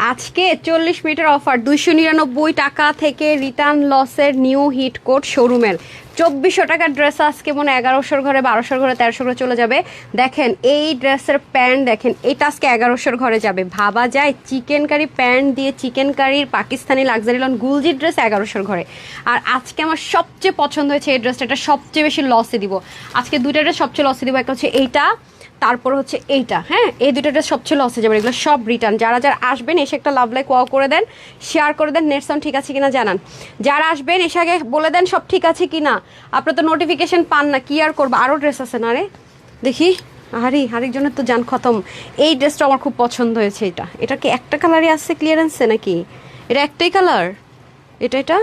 আজকে 40 মিনিটের অফার 299 টাকা থেকে রিটার্ন লসের নিউ হিট কোড শোরুমের 2400 টাকার ড্রেস আজকে মনে 1100 ঘরে 1200 ঘরে 1300 ঘরে চলে যাবে। দেখেন এই ড্রেসের প্যান্ট দেখেন, এটা আজকে 1100 ঘরে যাবে। ভাবা যায় চিকেন কারি প্যান্ট দিয়ে চিকেন কারির পাকিস্তানি লাক্সারি লন গুলজির ড্রেস 1100 ঘরে। আর আজকে আমার সবচেয়ে পছন্দ হয়েছে এই ড্রেসটা, এটা সবচেয়ে বেশি লসে দিব আজকে। দুইটা ড্রেস সবচেয়ে লসে দিব, একটা হচ্ছে এইটা, তারপর হচ্ছে এইটা। হ্যাঁ, এই দুটো ড্রেস সবচেয়ে লসে যাবে, এগুলো সব রিটার্ন। যারা যারা আসবেন এসে একটা লাভ লাইক ওয়াও করে দেন, শেয়ার করে দেন, নেট সাউন্ড ঠিক আছে কিনা জানান। যারা আসবেন এসে আগে বলে দেন সব ঠিক আছে কিনা। আপনার তো নোটিফিকেশন পান না, কি আর করবো। আরও ড্রেস আছে না রে, দেখি। হারির জন্য তো জান খতম। এই ড্রেসটা আমার খুব পছন্দ হয়েছে। এটা কি একটা কালারই আছে ক্লিয়ারেন্সে নাকি? এটা একটাই কালার, এটা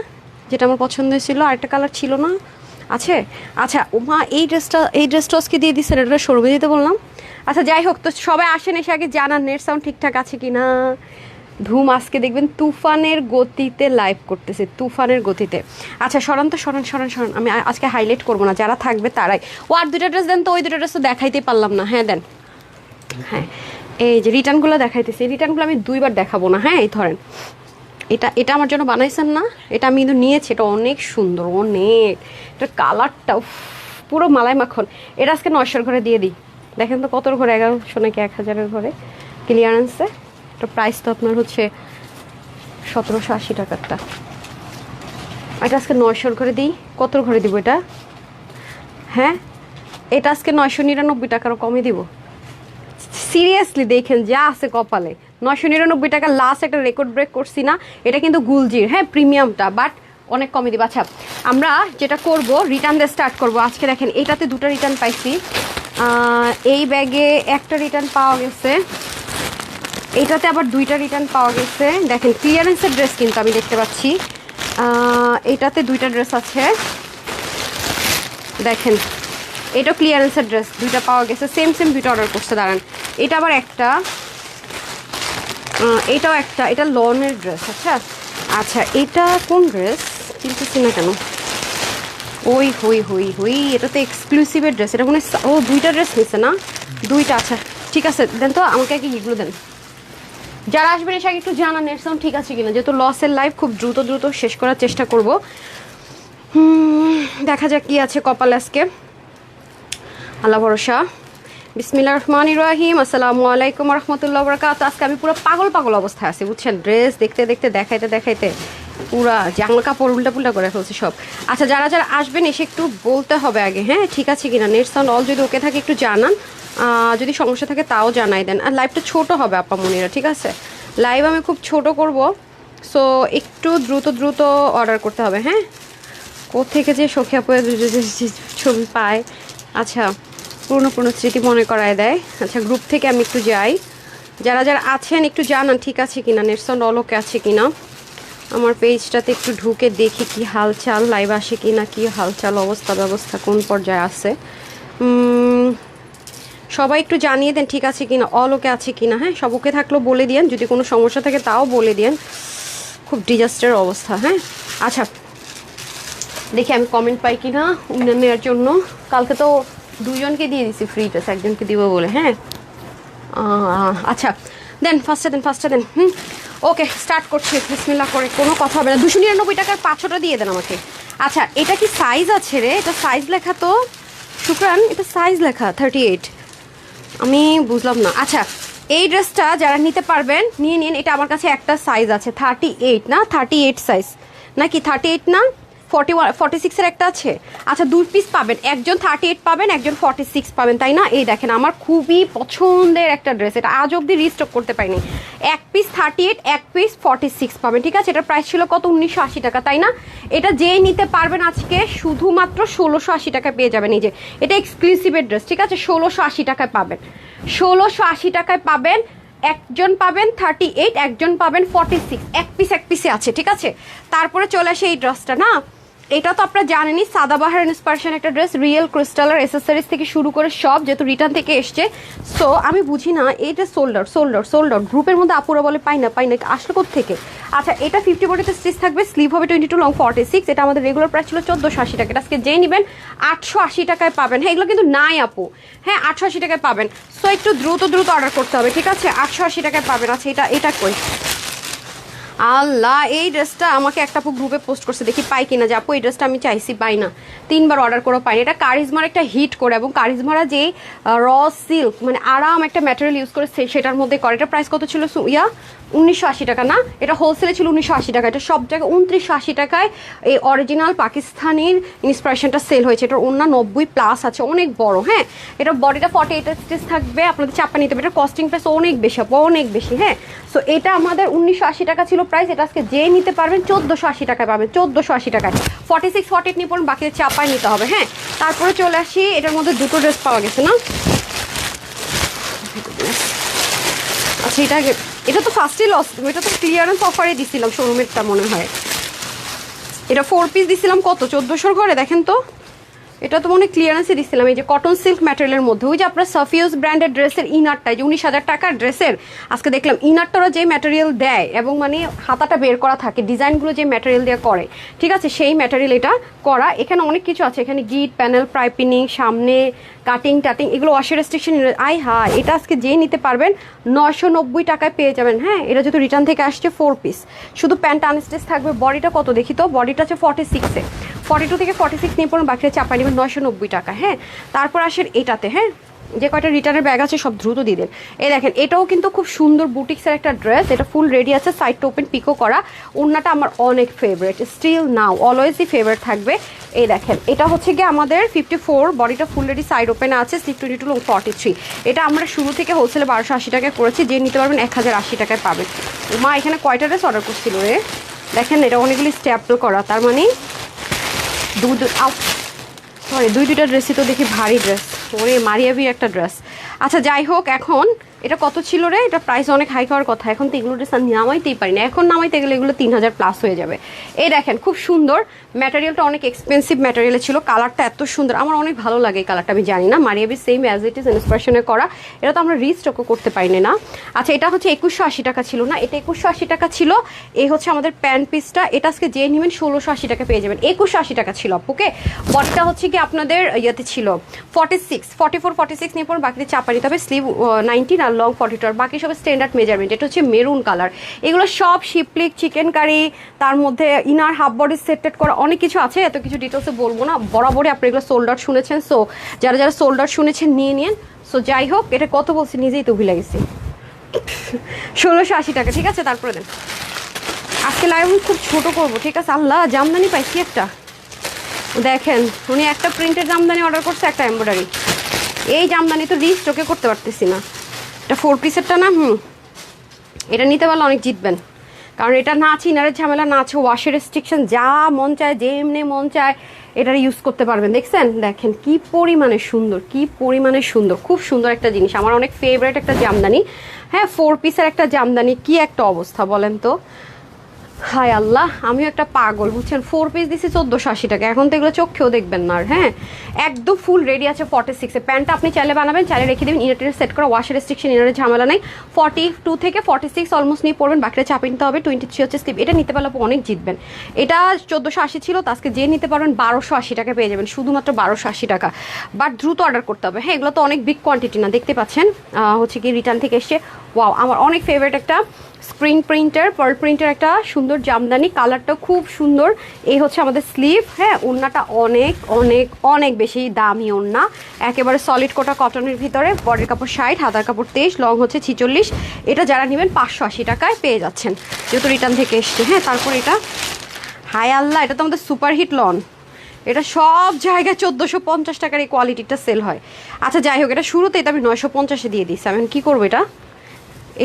যেটা আমার পছন্দ হয়েছিল। আরেকটা কালার ছিল না, আছে? আচ্ছা মা, এই ড্রেসটা আজকে দিয়ে দিচ্ছেন, এটা শোরুমে দিতে বললাম। আচ্ছা যাই হোক, তো সবাই আসেন, এসে আগে জানান নেট সাউন্ড ঠিকঠাক আছে কি না। ধুম আজকে দেখবেন তুফানের গতিতে লাইভ করতেছে, তুফানের গতিতে। আচ্ছা সরান তো, সরান। আমি আজকে হাইলাইট করবো না, যারা থাকবে তারাই। ও আর দুটা ড্রেস দেন তো, ওই দুটো ড্রেস তো দেখাইতে পারলাম না। হ্যাঁ দেন। হ্যাঁ এই যে রিটার্নগুলো দেখাইতেছি, এই রিটার্নগুলো আমি দুইবার দেখাবো না। হ্যাঁ এই ধরেন, এটা আমার জন্য বানাইছেন না, এটা আমি কিন্তু নিয়েছি। এটা অনেক সুন্দর, অনেক। এটার কালারটা পুরো মালাই মাখন। এটা আজকে 900 ঘরে দিয়ে দিই। দেখেন তো কতর ঘরে, 1100 নাকি 1000-এর ঘরে ক্লিয়ারেন্সে। এটা প্রাইস তো আপনার হচ্ছে 1780 টাকারটা। এটা আজকে 900 ঘরে দিই। কতর ঘরে দিব এটা? হ্যাঁ এটা আজকে 999 টাকারও কমে দিব। সিরিয়াসলি দেখেন যা আছে কপালে। 999 টাকা লাস্ট একটা রেকর্ড ব্রেক করছি না, এটা কিন্তু গুলজির। হ্যাঁ প্রিমিয়ামটা, বাট অনেক কমে দিব। আচ্ছা আমরা যেটা করব, রিটার্ন দিয়ে স্টার্ট করব আজকে। দেখেন এইটাতে দুটো রিটার্ন পাইছি, এই ব্যাগে একটা রিটার্ন পাওয়া গেছে, এইটাতে আবার দুইটা রিটার্ন পাওয়া গেছে। দেখেন ক্লিয়ারেন্সের ড্রেস কিন্তু আমি দেখতে পাচ্ছি, এইটাতে দুইটা ড্রেস আছে। দেখেন এটা ক্লিয়ারেন্সের ড্রেস দুইটা পাওয়া গেছে, সেম দুইটা অর্ডার করতে। দাঁড়ান, এটা আবার একটা, এটাও একটা। এটা লনের ড্রেস। আচ্ছা এটা কোন ড্রেস চিনতেছি না কেন। হই এটা তো এক্সক্লুসিভের ড্রেস। এটা মনে ও দুইটা ড্রেস নিচ্ছে না, দুইটা। আচ্ছা ঠিক আছে, দেন তো আমাকে আগে এগুলো দেন। যারা আসবেন এসে আগে একটু জানান নেট সাউন্ড ঠিক আছে কিনা, যেহেতু লসের লাইভ খুব দ্রুত শেষ করার চেষ্টা করব। দেখা যাক কি আছে কপাল আজকে, আল্লাহ ভরসা। বিসমিল্লাহির রহমানির রহিম। আসসালামু আলাইকুম রহমতুল্লাহ বরকাত। আজকে আমি পুরো পাগল অবস্থায় আছি বুঝছেন, ড্রেস দেখতে দেখাইতে পুরা জাংলা কাপড় উল্টা করে ফেলছি সব। আচ্ছা যারা যারা আসবেন এসে একটু বলতে হবে আগে, হ্যাঁ ঠিক আছে কিনা। নেট সাউন্ড অল যদি ওকে থাকে একটু জানান, যদি সমস্যা থাকে তাও জানাই দেন। আর লাইভটা ছোট হবে আপা মনিরা, ঠিক আছে? লাইভ আমি খুব ছোট করব, সো একটু দ্রুত অর্ডার করতে হবে। হ্যাঁ কোত্থেকে যে সখী আপু ছবি পায়। আচ্ছা পুরনো স্মৃতি মনে করায় দেয়। আচ্ছা গ্রুপ থেকে আমি একটু যাই, যারা যারা আছেন একটু জানান ঠিক আছে কিনা, নেট সাউন্ড অলোকে আছে কিনা। আমার পেজটাতে একটু ঢুকে দেখি কি হালচাল, লাইভ আসে কিনা, কি হালচাল, অবস্থা ব্যবস্থা কোন পর্যায়ে আছে। সবাই একটু জানিয়ে দেন ঠিক আছে কিনা, অলোকে আছে কিনা। হ্যাঁ সব ওকে থাকলেও বলে দিয়েন, যদি কোনো সমস্যা থাকে তাও বলে দিয়েন। খুব ডিজাস্টার অবস্থা। হ্যাঁ আচ্ছা দেখি আমি কমেন্ট পাই কিনা উইনার নেওয়ার জন্য। কালকে তো দুজনকে দিয়ে দিছি ফ্রি ড্রেস, একজনকে দিব বলে। হ্যাঁ আচ্ছা দেন, ফার্স্টটা দেন। ওকে স্টার্ট করছি বিসমিল্লাহ করে, কোনো কথা হবে না। 299 টাকার 500টা দিয়ে দেন আমাকে। আচ্ছা এটা কি সাইজ আছে রে? এটা সাইজ লেখা তো শুক্রান, এটা সাইজ লেখা 38, আমি বুঝলাম না। আচ্ছা এই ড্রেসটা যারা নিতে পারবেন নিয়ে নিন। এটা আমার কাছে একটা সাইজ আছে 38 না, 38 সাইজ নাকি 38 না 46-এর একটা আছে। আচ্ছা 2 পিস পাবেন, একজন 38 পাবেন, একজন 46 পাবেন, তাই না? এই দেখেন আমার খুবই পছন্দের একটা ড্রেস, এটা আজ অবধি রিস্টক করতে পারিনি। এক পিস 38, এক পিস 46 পাবেন, ঠিক আছে? এটার প্রাইস ছিল কত? 1980 টাকা, তাই না? এটা যেই নিতে পারবেন আজকে শুধুমাত্র 1680 টাকায় পেয়ে যাবেন। এই যে এটা এক্সক্লুসিভের ড্রেস, ঠিক আছে? 1680 টাকায় পাবেন, 1680 টাকায় পাবেন। একজন পাবেন 38, একজন পাবেন 46, এক পিসে আছে, ঠিক আছে? তারপরে চলে আসে এই ড্রেসটা না, এটা তো আপনারা জানেনই, সাদাবাহার ইন্সপিরেশন একটা ড্রেস, রিয়েল ক্রিস্টালের এসেসরিজ থেকে শুরু করে সব, যেহেতু রিটার্ন থেকে এসছে। সো আমি বুঝি না এইটা সোল্ড আউট গ্রুপের মধ্যে আপুরা বলে পাই না আসলে কোত্থেকে। আচ্ছা এটা 50 বডিতে স্টিচ থাকবে, স্লিভ হবে 22, লং 46। এটা আমাদের রেগুলার প্রাইস ছিল 1480 টাকা, এটা আজকে যেই নেবেন 880 টাকায় পাবেন। হ্যাঁ এগুলো কিন্তু নাই আপু, হ্যাঁ 880 টাকায় পাবেন। সো একটু দ্রুত অর্ডার করতে হবে, ঠিক আছে? 880 টাকায় পাবেন। আচ্ছা এটা কই আল্লাহ, এই ড্রেসটা আমাকে একটা আপু গ্রুপে পোস্ট করছে, দেখি পাই কিনা, যে আপু এই ড্রেসটা আমি চাইছি, পাই না, 3বার অর্ডার করেও পাইনি। এটা কারিজমার একটা হিট করে, এবং কারিজমারা যে র সিল্ক মানে আরাম একটা ম্যাটেরিয়াল ইউজ করে সেটার মধ্যে করে। এটা প্রাইস কত ছিল ইয়া 1980 টাকা না, এটা হোলসেলে ছিল 1980 টাকা, এটা সব জায়গায় 2980 টাকায় এই অরিজিনাল পাকিস্তানির ইন্সপিরেশনটা সেল হয়েছে। এটার অন্য 90+ আছে, অনেক বড়। হ্যাঁ, এটা বডিটা 48 স্টিচ থাকবে, আপনাদের চাপা নিতে হবে। এটা কস্টিং প্রাইস অনেক বেশি, অনেক বেশি। হ্যাঁ, সো এটা আমাদের 1980 টাকা ছিল প্রাইস, এটা আজকে যে নিতে পারবেন 1480 টাকায় পাবেন, 1480 টাকায়। 46 48 নিয়ে পড়ুন, বাকি চাপায় নিতে হবে। হ্যাঁ, তারপরে চলে আসি, এটার মধ্যে দুটো ড্রেস পাওয়া গেছে না। আচ্ছা, এটা তো ফার্স্টে লস, এটা তো ক্লিয়ারেন্স অফারে দিছিলাম শোরুমেরটা মনে হয়। এটা 4 পিস দিছিলাম কত 1400 ঘরে, দেখেন তো। এটা তো মনে ক্লিয়ারেন্সে দিচ্ছিলাম, এই যে কটন সিল্ক ম্যাটেরিয়ালের মধ্যে। ওই যে আপনার সাফিউজ ব্র্যান্ডের ড্রেসের ইনারটা, যে 19,000 টাকার ড্রেসের আজকে দেখলাম ইনারটা যে ম্যাটেরিয়াল দেয়, এবং মানে হাতাটা বের করা থাকে, ডিজাইনগুলো যে ম্যাটেরিয়াল দিয়ে করে, ঠিক আছে, সেই ম্যাটেরিয়াল এটা করা। এখানে অনেক কিছু আছে, এখানে গিট প্যানেল, পাইপিনিং, সামনে কাটিং টাটিং, এগুলো ওয়াশের রেস্ট্রিকশন। এটা আজকে যে নিতে পারবেন 990 টাকায় পেয়ে যাবেন। হ্যাঁ, এটা যেহেতু রিটার্ন থেকে আসছে 4 পিস, শুধু প্যান্ট আনস্টিচ থাকবে। বডিটা কত দেখি তো, বডিটা আছে 46-এ, 42 থেকে 46 নিয়ে পড়ুন, বাকিটা চাপাই নেবেন 990 টাকা। হ্যাঁ, তারপর আসেন এটাতে। হ্যাঁ, যে কয়টা রিটার্নের ব্যাগ আছে সব দ্রুত দিয়ে দেন। এই দেখেন, এটাও কিন্তু খুব সুন্দর বুটিক্সের একটা ড্রেস, এটা ফুল রেডি আছে, সাইডটা ওপেন পিকো করা। ওড়নাটা আমার অনেক ফেভারিট, স্টিল নাও অলওয়েজই ফেভারিট থাকবে। এই দেখেন, এটা হচ্ছে গিয়ে আমাদের 54, বডিটা ফুল রেডি, সাইড ওপেন আছে, স্লিভ 22 এবং 43। এটা আমরা শুরু থেকে হোলসেলে 1280 টাকায় করেছি, যে নিতে পারবেন 1080 টাকায় পাবেন। মা এখানে কয়টা ড্রেস অর্ডার করছিল রে, দেখেন এটা অনেকগুলি স্ট্যাপল করা, তার মানে দুইটা ড্রেসই তো দেখি ভারী ড্রেস, ওরে মারিয়াবির একটা ড্রেস। আচ্ছা যাই হোক, এখন এটা কত ছিল রে, এটা প্রাইস অনেক হাই হওয়ার কথা, এখন তো এগুলো ড্রেস নামাইতেই পারি না, এখন নামাইতে গেলে এগুলো 3000+ হয়ে যাবে। এই দেখেন, খুব সুন্দর ম্যাটেরিয়ালটা, অনেক এক্সপেন্সিভ ম্যাটেরিয়ালে ছিল, কালারটা এত সুন্দর, আমার অনেক ভালো লাগে এই কালারটা। আমি জানি না, Maria B same as it is ইন্সপিরেশনে করা, এটা তো আমরা রিস্টকও করতে পারিনি না। আচ্ছা, এটা হচ্ছে 2180 টাকা ছিল না, এটা 2180 টাকা ছিল। এই হচ্ছে আমাদের প্যান্ট পিসটা, এটা আজকে যে নেবেন 1680 টাকা পেয়ে যাবেন। 2180 টাকা ছিল আপুকে। বডিটা হচ্ছে কি আপনাদের ইয়েতে ছিল 46, 44 46 নিয়ে পর, বাকিতে চাপা নিতে হবে, স্লিভ 19 আর লং 42, আর বাকি সব স্ট্যান্ডার্ড মেজারমেন্ট। এটা হচ্ছে মেরুন কালার, এগুলো সব শিপলিক, চিকেন কারি, তার মধ্যে ইনার হাফ বডি সেটেড করা, অনেক কিছু আছে, এত কিছু ডিটেলসে বলবো না, বরাবরই আপনি এগুলো সোল্ড আউট শুনেছেন। সো যারা যারা সোল্ড আউট শুনেছেন নিয়ে নিন। সো যাই হোক, এটা কত বলছি নিজেই তো ভুলে গেছি, 1680 টাকা, ঠিক আছে। তারপরে দেন, আজকে লাইভ খুব ছোট করবো, ঠিক আছে। আল্লাহ, জামদানি পাইছি একটা, দেখেন উনি একটা প্রিন্টের জামদানি অর্ডার করছে, একটা এমব্রয়ডারি। এই জামদানি তো রিস্টকে করতে পারতেছি না, এটা 4 পিসেরটা না। এটা নিতে পারলে অনেক জিতবেন, কারণ এটা না আছে ইনারের ঝামেলা, না আছে ওয়াশের রেস্ট্রিকশন, যা মন চায়, যে এমনি মন চায় এটা ইউজ করতে পারবেন। দেখছেন, দেখেন কি পরিমাণে সুন্দর, কি পরিমাণে সুন্দর, খুব সুন্দর একটা জিনিস, আমার অনেক ফেভারিট একটা জামদানি। হ্যাঁ, 4 পিসের একটা জামদানি, কি একটা অবস্থা বলেন তো। হায় আল্লাহ, আমিও একটা পাগল বুঝছেন, 4 পিস দিছি 1480 টাকা, এখন তো এগুলো চোখেও দেখবেন না আর। হ্যাঁ, একদম ফুল রেডি আছে 46-এ, প্যান্টটা আপনি চাইলে বানাবেন, চাইলে রেখে দেবেন, ইনারটির সেট করা, ওয়াশের রেস্ট্রিকশন, ইনারের ঝামেলা নাই। 42 থেকে 46 অলমোস্ট নিয়ে পড়বেন, বাকিটা চাপিয়ে নিতে হবে। 23 হচ্ছে স্লিপ, এটা নিতে পারলে অনেক জিতবেন। এটা 1480 ছিল, তো আজকে যে নিতে পারবেন 1280 টাকা পেয়ে যাবেন, শুধুমাত্র 1280 টাকা। বাট দ্রুত অর্ডার করতে হবে। হ্যাঁ, এগুলো তো অনেক বিগ কোয়ান্টিটি না, দেখতে পাচ্ছেন, হচ্ছে কি রিটার্ন থেকে এসছে। ওয়াও, আমার অনেক ফেভারিট একটা স্ক্রিন প্রিন্টার, পার্ল প্রিন্টার একটা সুন্দর জামদানি, কালারটাও খুব সুন্দর। এই হচ্ছে আমাদের স্লিভ। হ্যাঁ, ওড়নাটা অনেক অনেক অনেক বেশি দামি ওড়না, একেবারে সলিড কোটা কটনের ভিতরে, বডির কাপড় 60, হাতার কাপড় 23, লং হচ্ছে 46। এটা যারা নেবেন 580 টাকায় পেয়ে যাচ্ছেন, যেহেতু রিটার্ন থেকে এসছে। হ্যাঁ, তারপর এটা, হায় আল্লাহ, এটা তো আমাদের সুপারহিট লন, এটা সব জায়গায় 1450 টাকার এই কোয়ালিটিটা সেল হয়। আচ্ছা যাই হোক, এটা শুরুতেই তো আমি 950-এ দিয়ে দিচ্ছি, আমি কী করবো,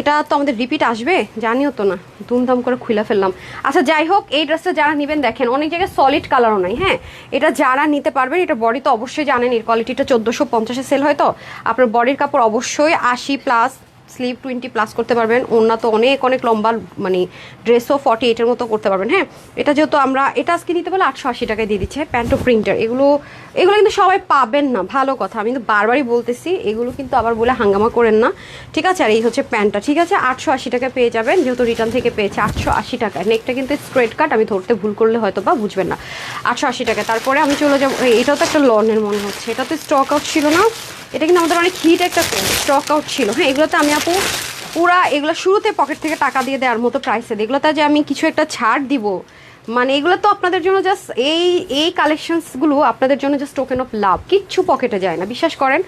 এটা তো আমাদের রিপিট আসবে, জানিও তো না, ধুমধাম করে খুলে ফেললাম। আচ্ছা যাই হোক, এই ড্রেসটা যারা নেবেন, দেখেন অনেক জায়গায় সলিড কালারও নাই। হ্যাঁ, এটা যারা নিতে পারবেন, এটা বডি তো অবশ্যই জানেন, এর কোয়ালিটিটা 1450-এ সেল হয়, তো আপনার বডির কাপড় অবশ্যই 80+, স্লিভ 20+ করতে পারবেন। ওড়না তো অনেক অনেক লম্বা, মানে ড্রেসও 48-এর মতো করতে পারবেন। হ্যাঁ, এটা যেহেতু আমরা এটা আজকে নিতে পারলে 880 টাকায় দিয়ে দিচ্ছে। প্যান্টো প্রিন্টার, এগুলো কিন্তু সবাই পাবেন না, ভালো কথা, আমি কিন্তু বারবারই বলতেছি, এগুলো কিন্তু আবার বলে হাঙ্গামা করেন না, ঠিক আছে। আর এই হচ্ছে প্যান্টটা, ঠিক আছে, 880 টাকায় পেয়ে যাবেন, যেহেতু রিটার্ন থেকে পেয়েছে 880 টাকায়। নেকটা কিন্তু স্ট্রেট কাট, আমি ধরতে ভুল করলে হয়তো বা বুঝবেন না, 880 টাকা। তারপরে আমি চলে যাবো, এটাও তো একটা লনের মনে হচ্ছে, এটা তো স্টক আউট ছিল না, এটা কিন্তু আমাদের অনেক হিট একটা স্টক আউট ছিল। হ্যাঁ, এগুলোতে আমি আপু পুরা এগুলো শুরুতে পকেট থেকে টাকা দিয়ে দেওয়ার মতো প্রাইসে, এগুলোতে যে আমি কিছু একটা ছাড় দিব, মানে এগুলো তো আপনাদের জন্য জাস্ট এই কালেকশনসগুলো আপনাদের জন্য জাস্ট টোকেন অফ লাভ, কিচ্ছু পকেটে যায় না বিশ্বাস করেন।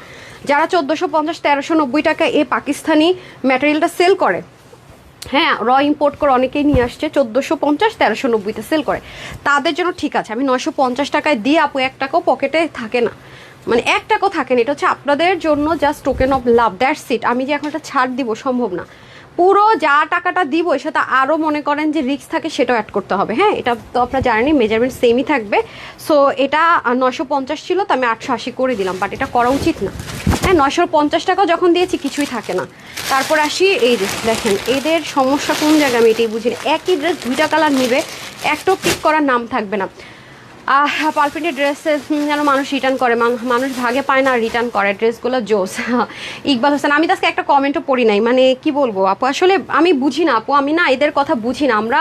যারা 1450 1390 টাকা এই পাকিস্তানি ম্যাটেরিয়ালটা সেল করে, হ্যাঁ র ইম্পোর্ট করে অনেকেই নিয়ে আসছে 1450 1390-তে সেল করে, তাদের জন্য ঠিক আছে। আমি 950 টাকায় দিয়ে আপু 1 টাকাও পকেটে থাকে না, মানে 1 টাকাও থাকে না। এটা হচ্ছে আপনাদের জন্য just token of love, that's it. আমি যে এখন একটা ছাড় দিব সম্ভব না, পুরো যা টাকাটা দিব এর সাথে আরও মনে করেন যে রিস্ক থাকে সেটাও অ্যাড করতে হবে। হ্যাঁ এটা তো আপনারা জানেনই, মেজারমেন্ট সেমই থাকবে। সো এটা 950 ছিল, তো আমি 880 করে দিলাম, বাট এটা করা উচিত না। হ্যাঁ 950 টাকাও যখন দিয়েছি কিছুই থাকে না। তারপর আসি এই যে দেখেন এদের সমস্যা কোন জায়গায় আমি এটাই বুঝি না। একই ড্রেস 2টা কালার নিবে, একটাও পিক করার নাম থাকবে না। পালপিটের ড্রেসেস যেন মানুষ রিটার্ন করে, মানুষ ভাগে পায় না, রিটার্ন করে ড্রেসগুলো জোস। ইকবাল হোসেন, আমি তো আজকে একটা কমেন্টও পড়ি নাই, মানে কি বলবো আপু, আসলে আমি বুঝি না আপু, আমি না এদের কথা বুঝি না। আমরা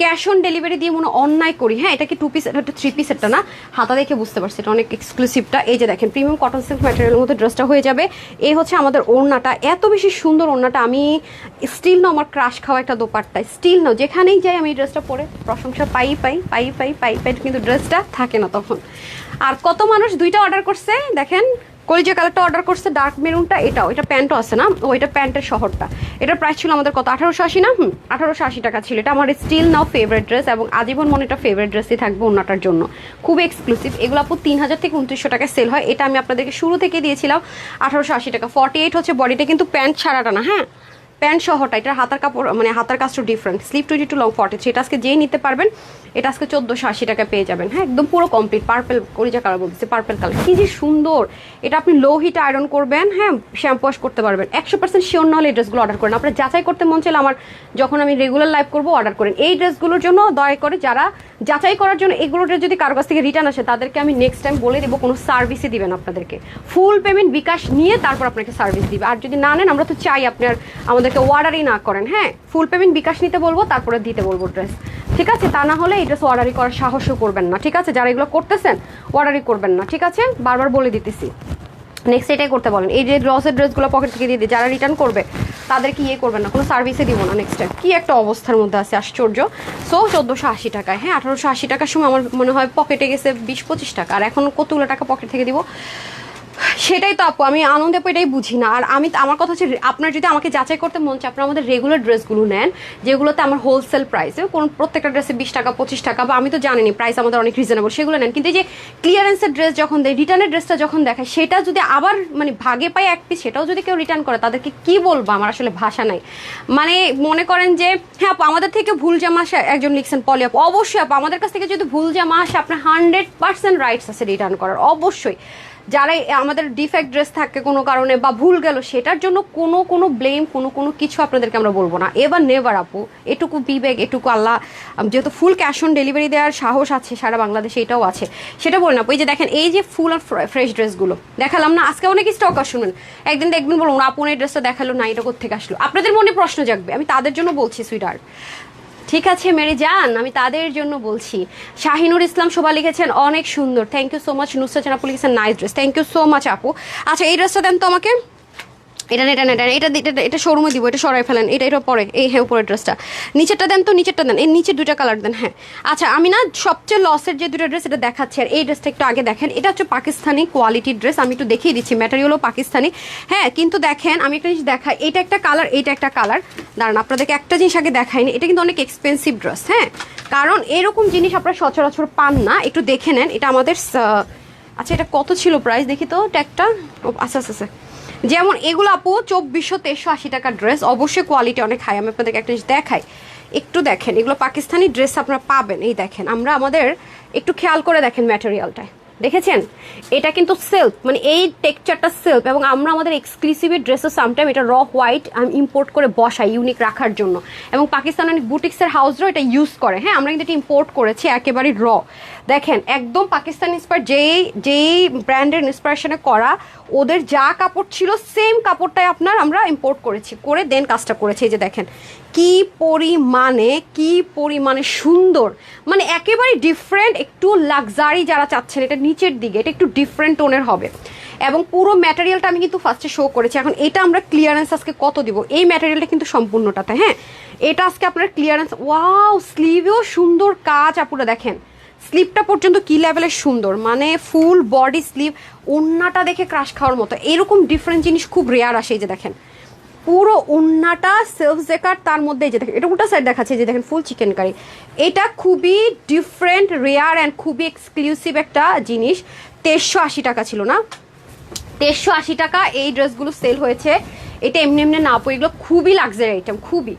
ক্যাশ অন ডেলিভারি দিয়ে মনে অন্যায় করি। হ্যাঁ এটা কি 2 পিস, এটা 3 পিসেরটা না, হাতা দেখে বুঝতে পারছি এটা অনেক এক্সক্লুসিভটা। এই যে দেখেন প্রিমিয়াম কটন সিল্ক ম্যাটেরিয়ালের মধ্যে ড্রেসটা হয়ে যাবে। এই হচ্ছে আমাদের ওড়নাটা, এত বেশি সুন্দর ওড়নাটা, আমি স্টিল না আমার ক্রাশ খাওয়া একটা দোপাট্টা, স্টিল না যেখানেই যাই আমি এই ড্রেসটা পরে প্রশংসা পাই, কিন্তু ড্রেসটা থাকে না তখন। আর কত মানুষ 2টা অর্ডার করছে, দেখেন কলিজা কালারটা অর্ডার করছে, ডার্ক মেরুনটা, এটাও, এটা প্যান্টও আছে না, ও এটা প্যান্টের শহরটা। এটার প্রাইস ছিল আমাদের কত, 1880 না, 1880 টাকা ছিল। এটা আমার স্টিল নাও ফেভারিট ড্রেস, এবং আজীবন মনে এটা ফেভারিট ড্রেসই থাকবে ওনাটার জন্য, খুব এক্সক্লুসিভ। এগুলো আপু 3000 থেকে 2900 টাকায় সেল হয়। এটা আমি আপনাদেরকে শুরু থেকে দিয়েছিলাম 1880 টাকা। 48 হচ্ছে বডিটা, কিন্তু প্যান্ট ছাড়াটা না, হ্যাঁ প্যান্ট সহটা। এটার হাতার কাপড় মানে হাতার কাজটা ডিফারেন্ট, স্লিপ 22 লং 43। এটা আজকে যেই নিতে পারবেন এটা আজকে 1480 টাকা পেয়ে যাবেন। হ্যাঁ একদম পুরো কমপ্লিট পার্পেল কলিজা কালার বলতেছে, পার্পেল কালার, কি যে সুন্দর। এটা আপনি লো হিটে আয়রন করবেন, হ্যাঁ শ্যাম্পু ওয়াশ করতে পারবেন। 100% শিওর না হলে এই ড্রেসগুলো অর্ডার করেন। আপনারা যাচাই করতে মন চাইলে আমার যখন আমি রেগুলার লাইভ করবো অর্ডার করেন। এই ড্রেসগুলোর জন্য দয়া করে যারা যাচাই করার জন্য, এগুলো ড্রেস যদি কারো কাছ থেকে রিটার্ন আসে তাদেরকে আমি নেক্সট টাইম বলে দেবো কোনো সার্ভিসই দিবেন আপনাদেরকে, ফুল পেমেন্ট বিকাশ নিয়ে তারপর আপনাকে সার্ভিস দিবে। আর যদি না নেন, আমরা তো চাই আপনার আমাদেরকে অর্ডারই না করেন। হ্যাঁ ফুল পেমেন্ট বিকাশ নিতে বলবো, তারপরে দিতে বলবো ড্রেস, ঠিক আছে? তা না হলে এই ড্রেস অর্ডারই করার সাহসও করবেন না, ঠিক আছে? যারা এগুলো করতেছেন অর্ডারই করবেন না, ঠিক আছে? বারবার বলে দিতেছি। নেক্সট এটাই করতে বলেন, এই যে লসের ড্রেসগুলো পকেট থেকে দিয়ে দিই, যারা রিটার্ন করবে তাদেরকে ইয়ে করবেন না, কোনো সার্ভিসে দিব না নেক্সট টাইম। কি একটা অবস্থার মধ্যে আছে, আশ্চর্য। সো 1480 টাকায়, হ্যাঁ 1880 টাকার সময় আমার মনে হয় পকেটে গেছে 20-25 টাকা, আর এখন কতগুলো টাকা পকেট থেকে দিব, সেটাই তো আপু আমি আনন্দে এটাই বুঝি না। আর আমি আমার কথা হচ্ছে, আপনার যদি আমাকে যাচাই করতে মন চায়, আপনারা আমাদের রেগুলার ড্রেসগুলো নেন, যেগুলোতে আমার হোলসেল প্রাইসে কোন প্রত্যেকটা ড্রেসে 20 টাকা 25 টাকা, বা আমি তো জানিনি প্রাইস আমাদের অনেক রিজনেবল, সেগুলো নেন। কিন্তু এই যে ক্লিয়ারেন্সের ড্রেস যখন দেয়, রিটার্নের ড্রেসটা যখন দেখায়, সেটা যদি আবার মানে ভাগে পাই এক পিস, সেটাও যদি কেউ রিটার্ন করে, তাদেরকে কি বলবো, আমার আসলে ভাষা নাই। মানে মনে করেন যে হ্যাঁ আপু আমাদের থেকে ভুল জামা আসে, একজন লিখছেন পলি আপু, অবশ্যই আপু আমাদের কাছ থেকে যদি ভুল জামা আসে, আপনার 100% রাইটস আছে রিটার্ন করার, অবশ্যই। যারা আমাদের ডিফেক্ট ড্রেস থাকে কোনো কারণে বা ভুল গেল, সেটার জন্য কোনো ব্লেম কোনো কিছু আপনাদেরকে আমরা বলবো না, এবার নেভার আপু। এটুকু বিবেক, এটুকু আল্লাহ, যেহেতু ফুল ক্যাশ অন ডেলিভারি দেওয়ার সাহস আছে সারা বাংলাদেশে, এটাও আছে, সেটা বলেন আপু। এই যে দেখেন এই যে ফুল আর ফ্রেশ ড্রেসগুলো দেখালাম না আজকে, অনেক স্টক শুনুন, একদিন দেখবেন বলুন আপু এই ড্রেসটা দেখালো না, এটা কোথেকে আসলো, আপনাদের মনে প্রশ্ন জাগবে। আমি তাদের জন্য বলছি সুইটার, ঠিক আছে মেরি জান, আমি তাদের জন্য বলছি। শাহিনুর ইসলাম শোভা লিখেছেন অনেক সুন্দর, thank you so much. Nusrat আপু লিখেছেন nice dress, thank you so much আপু। আচ্ছা এই ড্রেসটা দেন তো আমাকে, এটা শোরুমে দিব, এটা সরাই ফেলেন, এটা পরে এই হ্যাঁ উপরের ড্রেসটা, নিচেরটা দেন তো, নিচেরটা দেন, এই নিচের 2টা কালার দেন। হ্যাঁ আচ্ছা আমি না সবচেয়ে লসের যে 2টা ড্রেস এটা দেখাচ্ছি, আর এই ড্রেসটা একটু আগে দেখেন, এটা হচ্ছে পাকিস্তানি কোয়ালিটির ড্রেস, আমি একটু দেখিয়ে দিচ্ছি, ম্যাটেরিয়ালও পাকিস্তানি। হ্যাঁ কিন্তু দেখেন আমি একটা জিনিস দেখাই, এটা একটা কালার, এইটা একটা কালার, দাঁড়ান আপনাদেরকে একটা জিনিস আগে দেখাইনি, এটা কিন্তু অনেক এক্সপেন্সিভ ড্রেস, হ্যাঁ কারণ এরকম জিনিস আপনারা সচরাচর পান না, একটু দেখে নেন। এটা আমাদের আচ্ছা এটা কত ছিল প্রাইস দেখি তো ট্যাগটা, আচ্ছা আচ্ছা, যেমন এগুলো আপু 2400-2380 টাকার ড্রেস, অবশ্যই কোয়ালিটি অনেক হাই। আমি আপনাদেরকে একটা জিনিস দেখাই, একটু দেখেন, এগুলো পাকিস্তানি ড্রেস আপনারা পাবেন। এই দেখেন, আমরা আমাদের একটু খেয়াল করে দেখেন ম্যাটেরিয়ালটায়, দেখেছেন এটা কিন্তু সেলফ, মানে এই টেক্সচারটা সেলফ, এবং আমরা আমাদের এক্সক্লুসিভ ড্রেসও সামটাইম এটা র হোয়াইট আমি ইম্পোর্ট করে বসাই ইউনিক রাখার জন্য, এবং পাকিস্তান অনেক বুটিক্সের হাউসরাও এটা ইউজ করে। হ্যাঁ আমরা কিন্তু এটা ইম্পোর্ট করেছি একেবারে র, দেখেন একদম পাকিস্তান ইন্সপায়ার, যেই ব্র্যান্ডের ইন্সপিরেশনে করা, ওদের যা কাপড় ছিল সেম কাপড়টাই আমরা ইম্পোর্ট করেছি, করে দেন কাজটা করেছি। এই যে দেখেন কি পরিমাণে সুন্দর, মানে একেবারে ডিফারেন্ট, একটু লাক্সারি যারা চাচ্ছেন, এটা নিচের দিকে এটা একটু ডিফারেন্ট টোনের হবে, এবং পুরো ম্যাটেরিয়ালটা আমি কিন্তু ফার্স্টে শো করেছি। এখন এটা আমরা ক্লিয়ারেন্স আজকে কত দিব, এই ম্যাটেরিয়ালটা কিন্তু সম্পূর্ণটাতে, হ্যাঁ এটা আজকে আপনার ক্লিয়ারেন্স। ওয়াও, স্লিভেও সুন্দর কাজ আপুরা দেখেন, স্লিভটা পর্যন্ত কি লেভেলের সুন্দর, মানে ফুল বডি স্লিভ, ওন্নাটা দেখে ক্রাশ খাওয়ার মতো। এরকম ডিফারেন্ট জিনিস খুব রেয়ার আসে। এই যে দেখেন পুরো ওন্নাটা সেলফ জেকার, তার মধ্যে এই যে দেখেন এটা উল্টা সাইড দেখাচ্ছে, যে দেখেন ফুল চিকেন কারি। এটা খুবই ডিফারেন্ট, রেয়ার অ্যান্ড খুবই এক্সক্লুসিভ একটা জিনিস। 2380 টাকা ছিল না, 2380 টাকা এই ড্রেসগুলো সেল হয়েছে। এটা এমনি এমনি না আপু, এগুলো খুবই লাক্সারি আইটেম, খুবই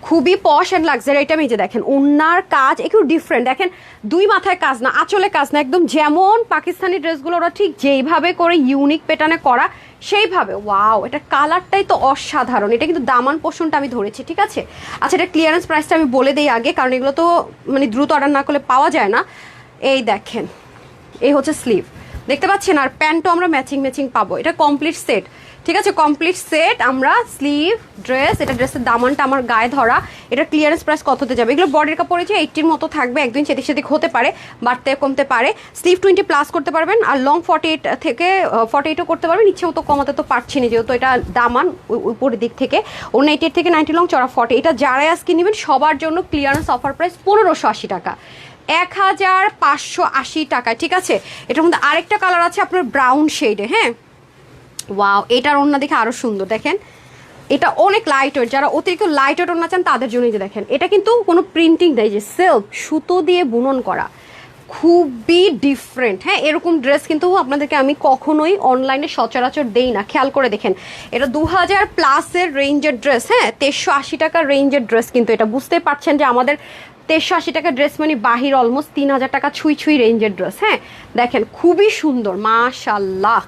খুবই পশ অ্যান্ড লাক্সারি আইটেম। এই যে দেখেন ওন্নার কাজ একটু ডিফারেন্ট, দেখেন দুই মাথায় কাজ না, আঁচলে কাজ না, একদম যেমন পাকিস্তানি ড্রেসগুলো ওরা ঠিক যেইভাবে করে ইউনিক প্যাটার্নে করা সেইভাবে। ওয়াও, এটা কালারটাই তো অসাধারণ। এটা কিন্তু দামান পোর্শনটা আমি ধরেছি, ঠিক আছে। আচ্ছা, এটা ক্লিয়ারেন্স প্রাইসটা আমি বলে দিই আগে, কারণ এগুলো তো মানে দ্রুত অর্ডার না করলে পাওয়া যায় না। এই দেখেন, এই হচ্ছে স্লিভ, দেখতে পাচ্ছেন, আর প্যান্টও আমরা ম্যাচিং ম্যাচিং পাবো। এটা কমপ্লিট সেট, ঠিক আছে, কমপ্লিট সেট। আমরা স্লিভ ড্রেস, এটা ড্রেসের দামানটা আমার গায়ে ধরা। এটা ক্লিয়ারেন্স প্রাইস কততে যাবে? এগুলো বডির কাপড় হচ্ছে 80-র মতো থাকবে, একদিন সেদিক সেদিক হতে পারে, বাড়তে কমতে পারে। স্লিভ 20+ করতে পারবেন, আর লং 48 থেকে 48ও করতে পারবেন। ইচ্ছে মতো কমাতে তো পারছি না, যেহেতু এটা দামান উপরের দিক থেকে। অন্য 88 থেকে 90 লং, চড়া 40। এটা যারাই আজকে নেবেন সবার জন্য ক্লিয়ারেন্স অফার প্রাইস 1580 টাকা, 1580 টাকা, ঠিক আছে। এটার মধ্যে আরেকটা কালার আছে আপনার ব্রাউন শেডে, হ্যাঁ ওয়াও, এটার ওড়না দেখে আরো সুন্দর। দেখেন এটা অনেক লাইট ওয়েট, যারা অতিরিক্ত লাইট ওয়েট ওড়না চান তাদের জন্য। যে দেখেন এটা কিন্তু কোনো প্রিন্টিং দেয়, যে সেলফ সুতো দিয়ে বুনন করা, খুবই ডিফারেন্ট। হ্যাঁ, এরকম ড্রেস কিন্তু আপনাদেরকে আমি কখনোই অনলাইনে সচরাচর দেই না, খেয়াল করে দেখেন। এটা 2000+ রেঞ্জের ড্রেস, হ্যাঁ 2380 টাকার রেঞ্জের ড্রেস, কিন্তু এটা বুঝতে পারছেন যে আমাদের 2380 টাকার ড্রেস মানে বাহির অলমোস্ট 3000 টাকা ছুঁই ছুঁই রেঞ্জের ড্রেস। হ্যাঁ দেখেন খুবই সুন্দর, মাশাল্লাহ,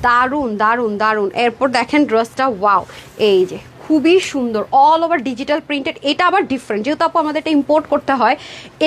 দারুন দারুন দারুন। এরপর দেখেন ড্রেসটা, ওয়াও, এই যে খুবই সুন্দর, অল ওভার ডিজিটাল প্রিন্টেড। এটা আবার ডিফারেন্ট, যেহেতু আপু আমাদের এটা ইম্পোর্ট করতে হয়,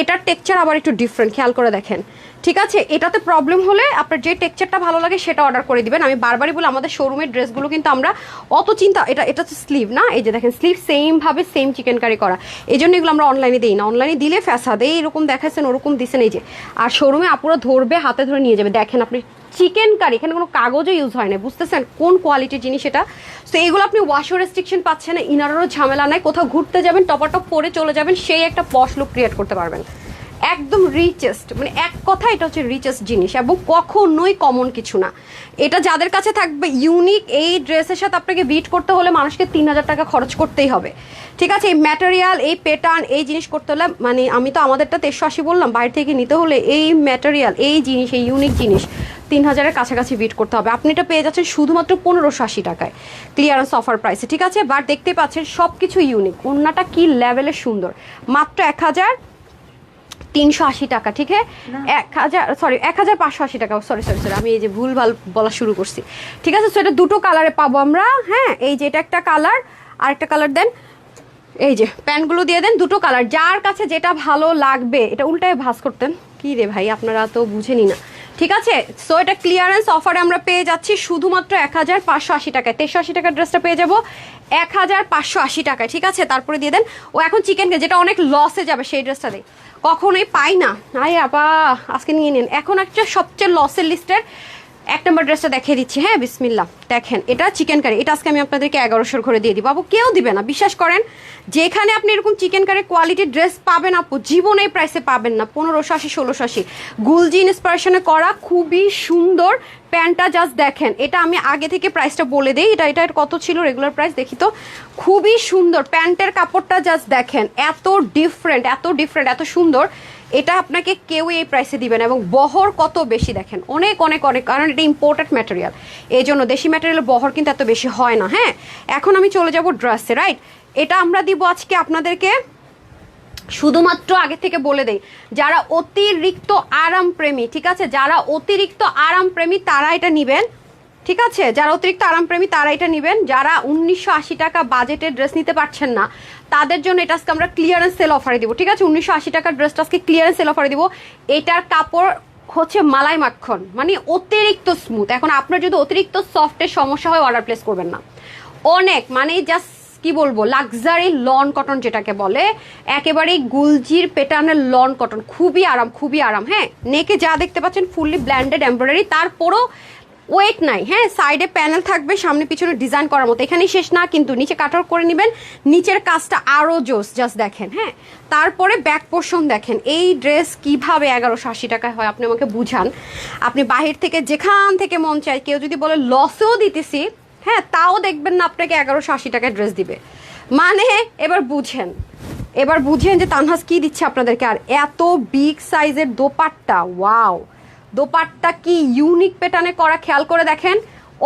এটার টেক্সচার আবার একটু ডিফারেন্ট, খেয়াল করে দেখেন, ঠিক আছে। এটাতে প্রবলেম হলে আপনার যে টেক্সচারটা ভালো লাগে সেটা অর্ডার করে দিবেন। আমি বারবারই বলি আমাদের শোরুমের ড্রেসগুলো কিন্তু আমরা অত চিন্তা, এটা হচ্ছে স্লিভ না, এই যে দেখেন স্লিভ সেমভাবে সেম চিকেন কারি করা, এই জন্য এগুলো আমরা অনলাইনে দিই না। অনলাইনে দিলে ফ্যাসাদে এরকম দেখাচ্ছেন ওরকম দিচ্ছেন, এই যে। আর শোরুমে আপুরা ধরবে, হাতে ধরে নিয়ে যাবে। দেখেন আপনি চিকেন কারি, এখানে কোনো কাগজও ইউজ হয় না, বুঝতেছেন কোন কোয়ালিটির জিনিস এটা। তো এগুলো আপনি ওয়াশও রেস্ট্রিকশন পাচ্ছেন না, ইনারেরও ঝামেলা নাই, কোথাও ঘুরতে যাবেন টপাটপ পরে চলে যাবেন, সেই একটা পশ লুক ক্রিয়েট করতে পারবেন। একদম রিচেস্ট, মানে এক কথা এটা হচ্ছে রিচেস্ট জিনিস, এবং কখনোই কমন কিছু না। এটা যাদের কাছে থাকবে ইউনিক, এই ড্রেসের সাথে আপনাকে বিট করতে হলে মানুষকে 3000 টাকা খরচ করতেই হবে, ঠিক আছে। এই ম্যাটেরিয়াল, এই প্যাটার্ন, এই জিনিস করতে হলে, মানে আমি তো আমাদেরটা 2380 বললাম, বাইরে থেকে নিতে হলে এই ম্যাটেরিয়াল, এই জিনিস, এই ইউনিক জিনিস 3000-এর কাছাকাছি বিট করতে হবে। আপনি এটা পেয়ে যাচ্ছেন শুধুমাত্র 1580 টাকায় ক্লিয়ারেন্স অফার প্রাইসে, ঠিক আছে। বাট দেখতে পাচ্ছেন সব কিছু ইউনিক, ওন্নাটা কি লেভেলের সুন্দর, মাত্র 1380 টাকা, ঠিক আছে। 1580 টাকা, সরি সরি সরি, আমি এই যে ভুলভাল বলা শুরু করছি, ঠিক আছে। সো এটা দুটো কালারে পাবো আমরা, হ্যাঁ এই যে এটা একটা কালার, আর একটা কালার দেন, এই যে প্যান্টগুলো দিয়ে দেন, দুটো কালার, যার কাছে যেটা ভালো লাগবে। এটা উল্টায় ভাঁজ করতেন কি রে ভাই, আপনারা তো বুঝেনি না, ঠিক আছে। সো এটা ক্লিয়ারেন্স অফারে আমরা পেয়ে যাচ্ছি শুধুমাত্র 1580 টাকায়। 2380 টাকার ড্রেসটা পেয়ে যাবো 1580 টাকায়, ঠিক আছে। তারপরে দিয়ে দেন, ও এখন চিকেন, যেটা অনেক লসে যাবে সেই ড্রেসটা দেয়, কখনোই পাই না। আরে আপা আজকে নিয়ে নিন। এখন একটা সবচেয়ে লসের লিস্টের 1 নম্বর ড্রেসটা দেখিয়ে দিচ্ছি, হ্যাঁ বিসমিল্লাহ। দেখেন এটা চিকেন কারি, এটা আজকে আমি আপনাদেরকে 1100 করে দিয়ে দিব আপু, কেউ দিবে না, বিশ্বাস করেন। যেখানে আপনি এরকম চিকেন কারি কোয়ালিটির ড্রেস পাবেন আপু, জীবনে এই প্রাইসে পাবেন না। 1580 1680 গুলজি ইন্সপিরেশনে করা, খুবই সুন্দর। প্যান্টটা জাস্ট দেখেন, এটা আমি আগে থেকে প্রাইসটা বলে দিই, এটার কত ছিল রেগুলার প্রাইস দেখি তো। খুবই সুন্দর প্যান্টের কাপড়টা, জাস্ট দেখেন, এত ডিফারেন্ট, এত ডিফারেন্ট, এত সুন্দর। এটা আপনাকে কেউ এই প্রাইসে দিবেন, এবং বহর কত বেশি দেখেন, অনেক অনেক অনেক, কারণ এটা ইম্পোর্টেড ম্যাটেরিয়াল, এই জন্য দেশি ম্যাটেরিয়ালের বহর কিন্তু এত বেশি হয় না। হ্যাঁ এখন আমি চলে যাব ড্রেসে, রাইট। এটা আমরা দিব আজকে আপনাদেরকে শুধুমাত্র আগে থেকে বলে দেই, যারা অতিরিক্ত আরাম প্রেমী, ঠিক আছে, যারা অতিরিক্ত আরাম প্রেমী তারা এটা নিবেন, ঠিক আছে। যারা অতিরিক্ত আরামপ্রেমী তারা এটা নেবেন। যারা 1980 টাকা বাজেটের ড্রেস নিতে পারছেন না তাদের জন্য এটা আজকে আমরা ক্লিয়ারেন্স সেল অফারে দিব, ঠিক আছে। 1980 টাকার ড্রেসটা আজকে ক্লিয়ারেন্স সেল অফারে দিব। এটার কাপড় হচ্ছে মালাই মাখন, মানে অতিরিক্ত স্মুথ। এখন আপনার যদি অতিরিক্ত সফটের সমস্যা হয় অর্ডার প্লেস করবেন না, অনেক মানে জাস্ট কি বলবো, লাক্সারি লন কটন যেটাকে বলে, একেবারে গুলজির প্যাটার্নের লন কটন, খুবই আরাম, খুবই আরাম। হ্যাঁ নেকে যা দেখতে পাচ্ছেন ফুললি ব্ল্যান্ডেড এমব্রয়ডারি, তারপরও ওয়েট নাই, হ্যাঁ, সাইডে প্যানেল থাকবে, সামনে পিছনে ডিজাইন করার মতো। এখানেই শেষ না কিন্তু, নিচে কাটওয়ার্ক করে নেবেন, নিচের কাজটা আরও জোস, জাস্ট দেখেন। হ্যাঁ, তারপরে ব্যাক পোর্শন দেখেন। এই ড্রেস কিভাবে 1180 টাকায় হয় আপনি আমাকে বুঝান। আপনি বাহির থেকে যেখান থেকে মন চায়, কেউ যদি বলে লসেও দিতেছি, হ্যাঁ, তাও দেখবেন না আপনাকে 1180 টাকায় ড্রেস দিবে। মানে এবার বুঝেন, এবার বুঝেন যে তানহাস কি দিচ্ছে আপনাদেরকে। আর এত বিগ সাইজের দোপাট্টা, ওয়াও, দোপাট্টা কি ইউনিক প্যাটার্নে করা, খেয়াল করে দেখেন,